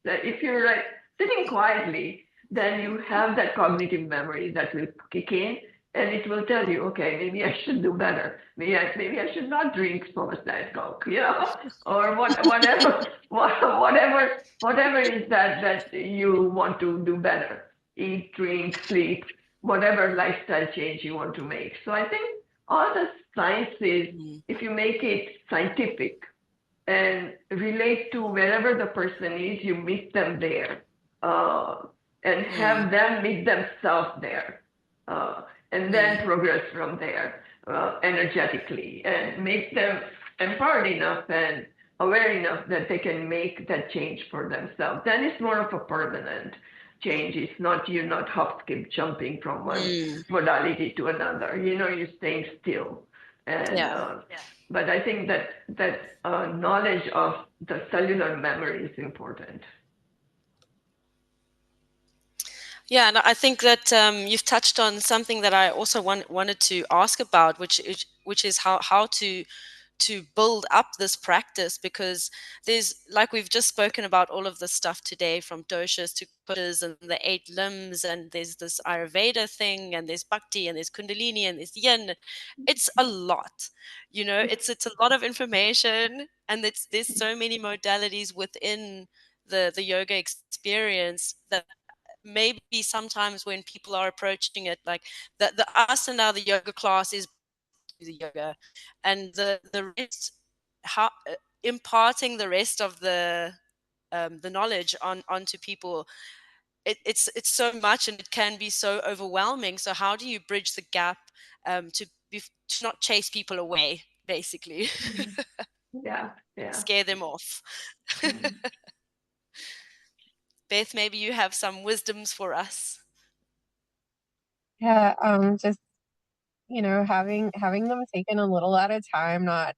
that if you're like sitting quietly, then you have that cognitive memory that will kick in, and it will tell you, okay, maybe I should do better. Maybe I should not drink so much Diet Coke, or whatever is that you want to do better. Eat, drink, sleep, whatever lifestyle change you want to make. So I think all the sciences, if you make it scientific and relate to wherever the person is, you meet them there, and have them meet themselves there, and then progress from there energetically, and make them empowered enough and aware enough that they can make that change for themselves. Then it's more of a permanent change. It's not, you're not hop, skip, jumping from one modality to another. You're staying still. And but I think that knowledge of the cellular memory is important. Yeah, and I think that you've touched on something that I also wanted to ask about, which is how to build up this practice, because there's, like we've just spoken about all of the stuff today, from doshas to koshas and the 8 limbs, and there's this Ayurveda thing, and there's bhakti, and there's kundalini, and there's yin. It's a lot, it's a lot of information, and there's so many modalities within the yoga experience that maybe sometimes when people are approaching it, like the asana, the yoga class is the yoga, and the rest, how imparting the rest of the knowledge onto people, it's so much, and it can be so overwhelming. So how do you bridge the gap to not chase people away, basically? Yeah. Scare them off. Beth, maybe you have some wisdoms for us. Yeah, just having them taken a little at a time, not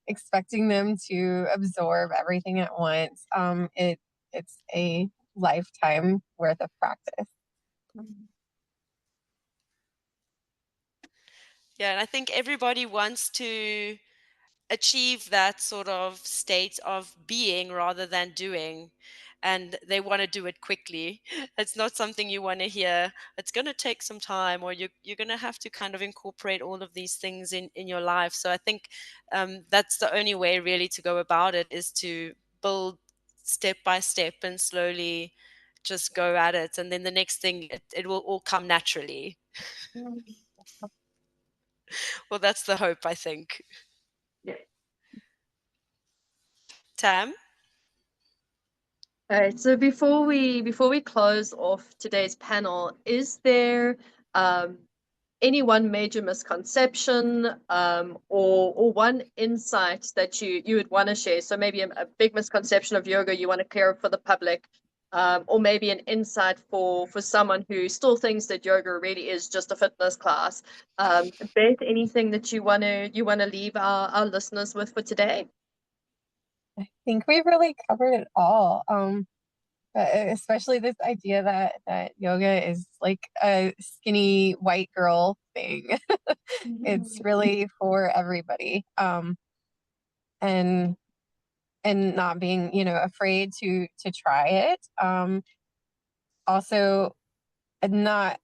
expecting them to absorb everything at once. It's a lifetime worth of practice. Yeah, and I think everybody wants to achieve that sort of state of being rather than doing, and they want to do it quickly. It's not something you want to hear. It's going to take some time, or you're going to have to kind of incorporate all of these things in your life. So I think that's the only way really to go about it, is to build step by step and slowly just go at it, and then the next thing, it will all come naturally. Well, that's the hope, I think. Yeah. Tam? All right, so before we close off today's panel, is there any one major misconception or one insight that you would want to share? So maybe a big misconception of yoga you want to clear up for the public, or maybe an insight for someone who still thinks that yoga really is just a fitness class. Beth, anything that you want to leave our listeners with for today? I think we've really covered it all. Especially this idea that yoga is like a skinny white girl thing. It's really for everybody. And not being, afraid to try it. Also not,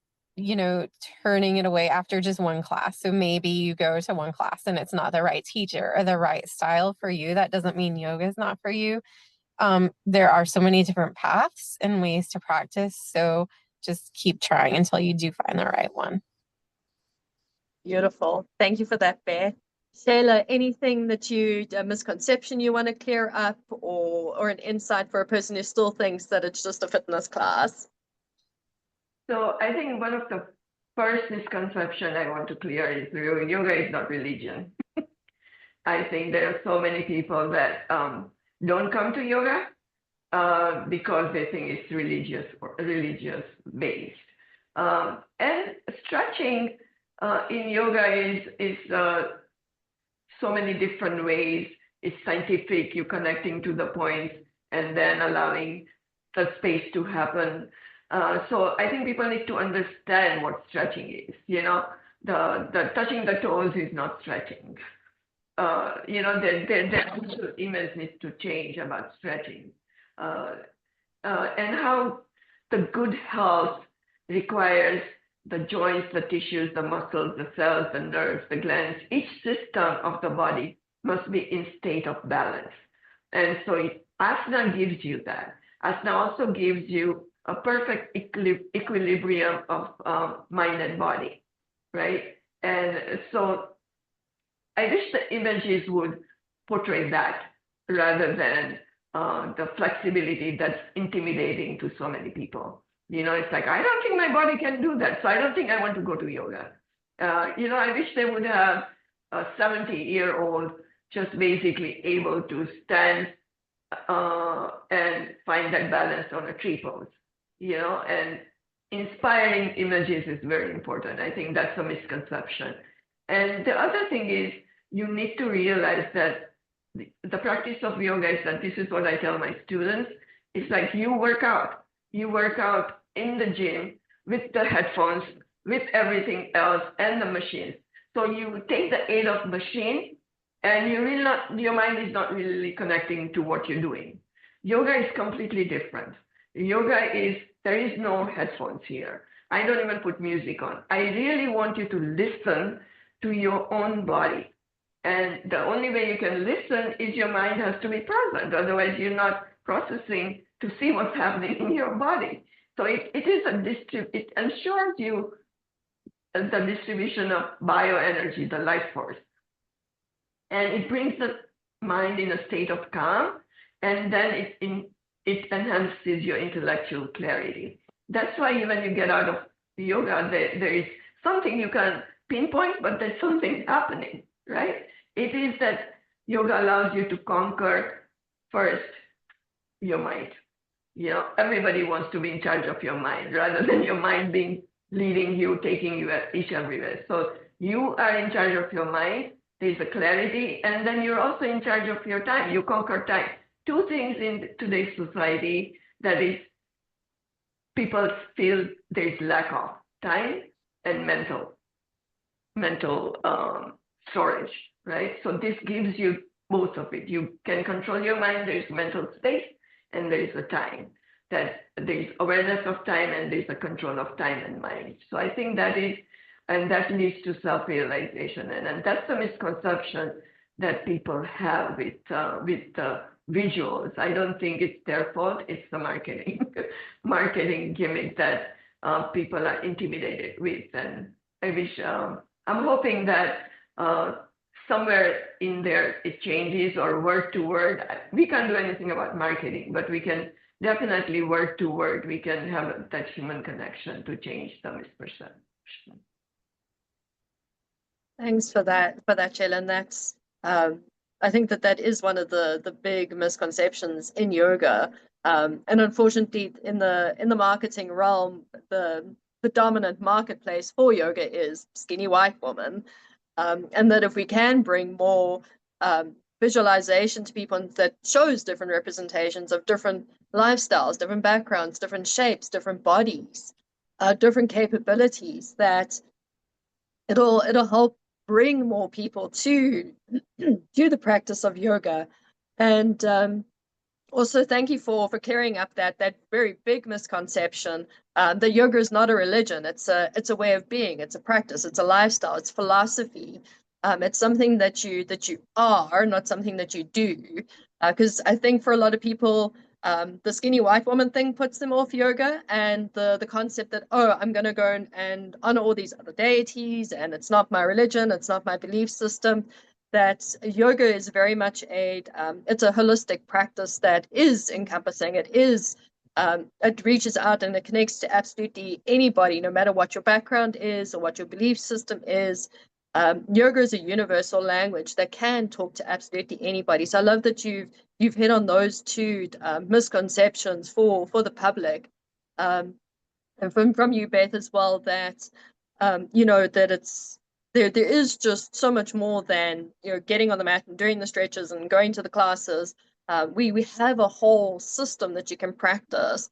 turning it away after just one class. So maybe you go to one class and it's not the right teacher or the right style for you. That doesn't mean yoga is not for you. There are so many different paths and ways to practice. So just keep trying until you do find the right one. Beautiful. Thank you for that, Beth. Shayla, anything that a misconception you want to clear up, or an insight for a person who still thinks that it's just a fitness class? So I think one of the first misconception I want to clear is yoga is not religion. I think there are so many people that don't come to yoga because they think it's religious based. And stretching in yoga is so many different ways. It's scientific, you're connecting to the points and then allowing the space to happen. So I think people need to understand what stretching is. The touching the toes is not stretching. The image needs to change about stretching. And how the good health requires the joints, the tissues, the muscles, the cells, the nerves, the glands. Each system of the body must be in state of balance. And so asana gives you that. Asana also gives you a perfect equilibrium of mind and body, right? And so I wish the images would portray that rather than the flexibility that's intimidating to so many people. It's like, I don't think my body can do that, so I don't think I want to go to yoga. I wish they would have a 70-year-old just basically able to stand and find that balance on a tree pose, and inspiring images is very important. I think that's a misconception. And the other thing is, you need to realize that the practice of yoga is that, this is what I tell my students, it's like you work out in the gym with the headphones, with everything else and the machines. So you take the aid of machine and your mind is not really connecting to what you're doing. Yoga is completely different. There is no headphones here. I don't even put music on. I really want you to listen to your own body. And the only way you can listen is your mind has to be present. Otherwise, you're not processing to see what's happening in your body. So it ensures you the distribution of bioenergy, the life force. And it brings the mind in a state of calm, and then it enhances your intellectual clarity. That's why when you get out of yoga, there is something you can pinpoint, but there's something happening, right? It is that yoga allows you to conquer first your mind. Everybody wants to be in charge of your mind rather than your mind leading you, taking you each everywhere. So you are in charge of your mind. There's a clarity, and then you're also in charge of your time. You conquer time. Two things in today's society that is people feel there's lack of: time and mental storage, right? So this gives you both of it. You can control your mind, there's mental state, and there is a time. That there's awareness of time and there's a control of time and mind. So I think that is, and that leads to self-realization. And that's the misconception that people have with visuals. I don't think it's their fault. It's the marketing gimmick that people are intimidated with. And I wish, I'm hoping that somewhere in there it changes, or word to word. We can't do anything about marketing, but we can definitely word to word. We can have that human connection to change the misperception. Thanks for that, Jalen. That's I think that is one of the big misconceptions in yoga. And unfortunately, in the marketing realm, the dominant marketplace for yoga is skinny white woman. And that if we can bring more visualization to people that shows different representations of different lifestyles, different backgrounds, different shapes, different bodies, different capabilities, that it'll help bring more people to the practice of yoga. And also thank you for clearing up that very big misconception that yoga is not a religion. It's a way of being, it's a practice, it's a lifestyle, it's philosophy. It's something that you are, not something that you do. Because I think for a lot of people, the skinny white woman thing puts them off yoga, and the concept that, oh, I'm going to go and honor all these other deities, and it's not my religion, it's not my belief system. That yoga is very much it's a holistic practice that is encompassing. It reaches out and it connects to absolutely anybody, no matter what your background is or what your belief system is. Yoga is a universal language that can talk to absolutely anybody. So I love that you've hit on those two misconceptions for the public, and from you, Beth, as well. That that it's there is just so much more than getting on the mat and doing the stretches and going to the classes. We have a whole system that you can practice.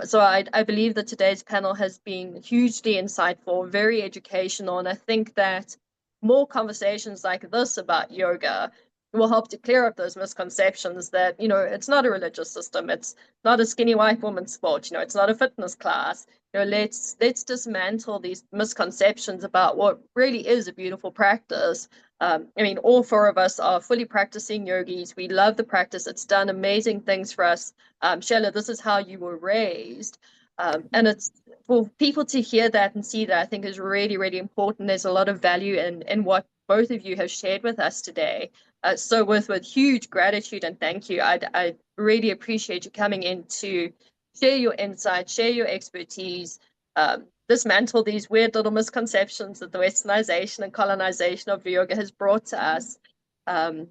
So I believe that today's panel has been hugely insightful, very educational, and I think that more conversations like this about yoga will help to clear up those misconceptions that it's not a religious system, it's not a skinny white woman sport, it's not a fitness class. Let's dismantle these misconceptions about what really is a beautiful practice. I mean, all four of us are fully practicing yogis. We love the practice. It's done amazing things for us. Sheila, this is how you were raised. And it's for people to hear that and see that, I think is really, really important. There's a lot of value in what both of you have shared with us today. So with huge gratitude and thank you, I really appreciate you coming in to share your insights, share your expertise, dismantle these weird little misconceptions that the westernization and colonization of yoga has brought to us. And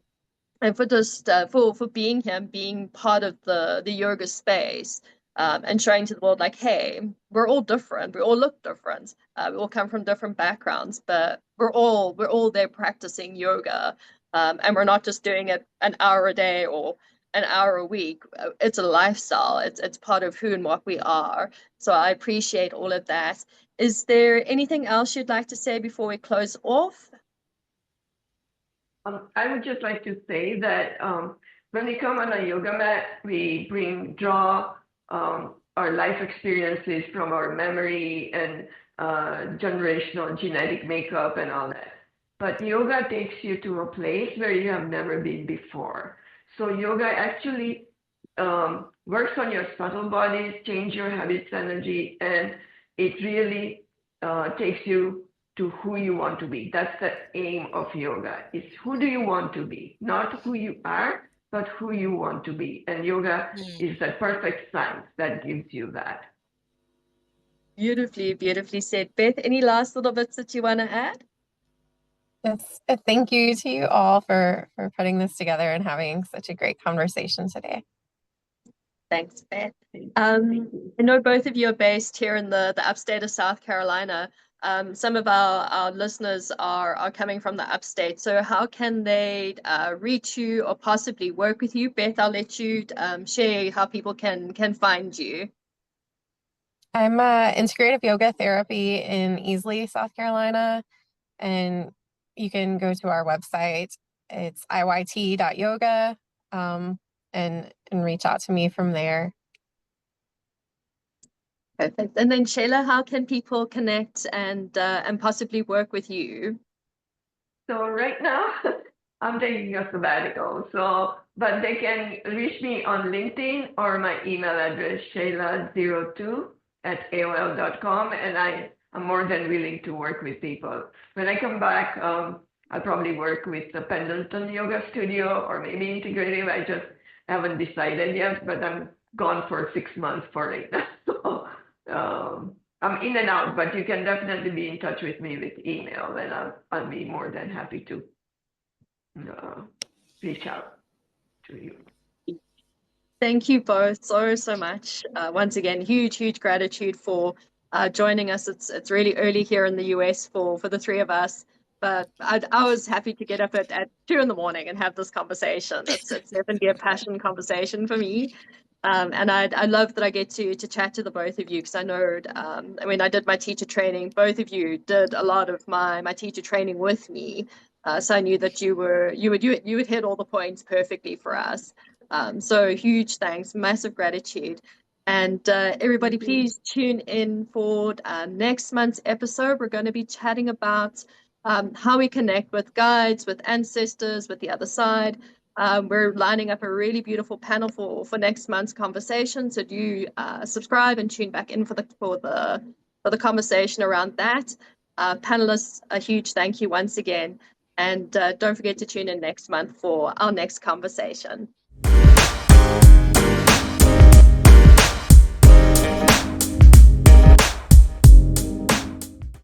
for just for being here and being part of the yoga space, and showing to the world, like, hey, we're all different, we all look different, we all come from different backgrounds, but we're all there practicing yoga, and we're not just doing it an hour a day or an hour a week. It's a lifestyle. It's part of who and what we are. So I appreciate all of that. Is there anything else you'd like to say before we close off? I would just like to say that when we come on a yoga mat, we draw our life experiences from our memory and generational genetic makeup and all that. But yoga takes you to a place where you have never been before. So yoga actually works on your subtle bodies, change your habits, energy, and it really takes you to who you want to be. That's the aim of yoga. It's who do you want to be, not who you are, but who you want to be. And yoga is the perfect science that gives you that. Beautifully, beautifully said. Beth, any last little bits that you want to add? Just a thank you to you all for putting this together and having such a great conversation today. Thanks, Beth. I know both of you are based here in the upstate of South Carolina. Some of our listeners are coming from the upstate. So how can they reach you or possibly work with you? Beth, I'll let you share how people can find you. I'm integrative yoga therapy in Easley, South Carolina. And you can go to our website. It's iyt.yoga, and reach out to me from there. Perfect. And then Shayla, how can people connect and possibly work with you? So right now, I'm taking a sabbatical. But they can reach me on LinkedIn or my email address, shayla02@aol.com, and I'm more than willing to work with people. When I come back, I'll probably work with the Pendleton Yoga Studio or maybe Integrative. I just haven't decided yet, but I'm gone for 6 months for right now. So I'm in and out, but you can definitely be in touch with me with email, and I'll be more than happy to reach out to you. Thank you both so much. Once again, huge gratitude for joining us. It's really early here in the US for the three of us, but I was happy to get up at 2 in the morning and have this conversation. It's definitely a passion conversation for me. And I love that I get to chat to the both of you, because I know, I mean, I did my teacher training. Both of you did a lot of my teacher training with me. So I knew that you would hit all the points perfectly for us. So huge thanks, massive gratitude. And everybody, please tune in for next month's episode. We're going to be chatting about how we connect with guides, with ancestors, with the other side. We're lining up a really beautiful panel for next month's conversation. So do subscribe and tune back in for the conversation around that. Panelists, a huge thank you once again. And don't forget to tune in next month for our next conversation.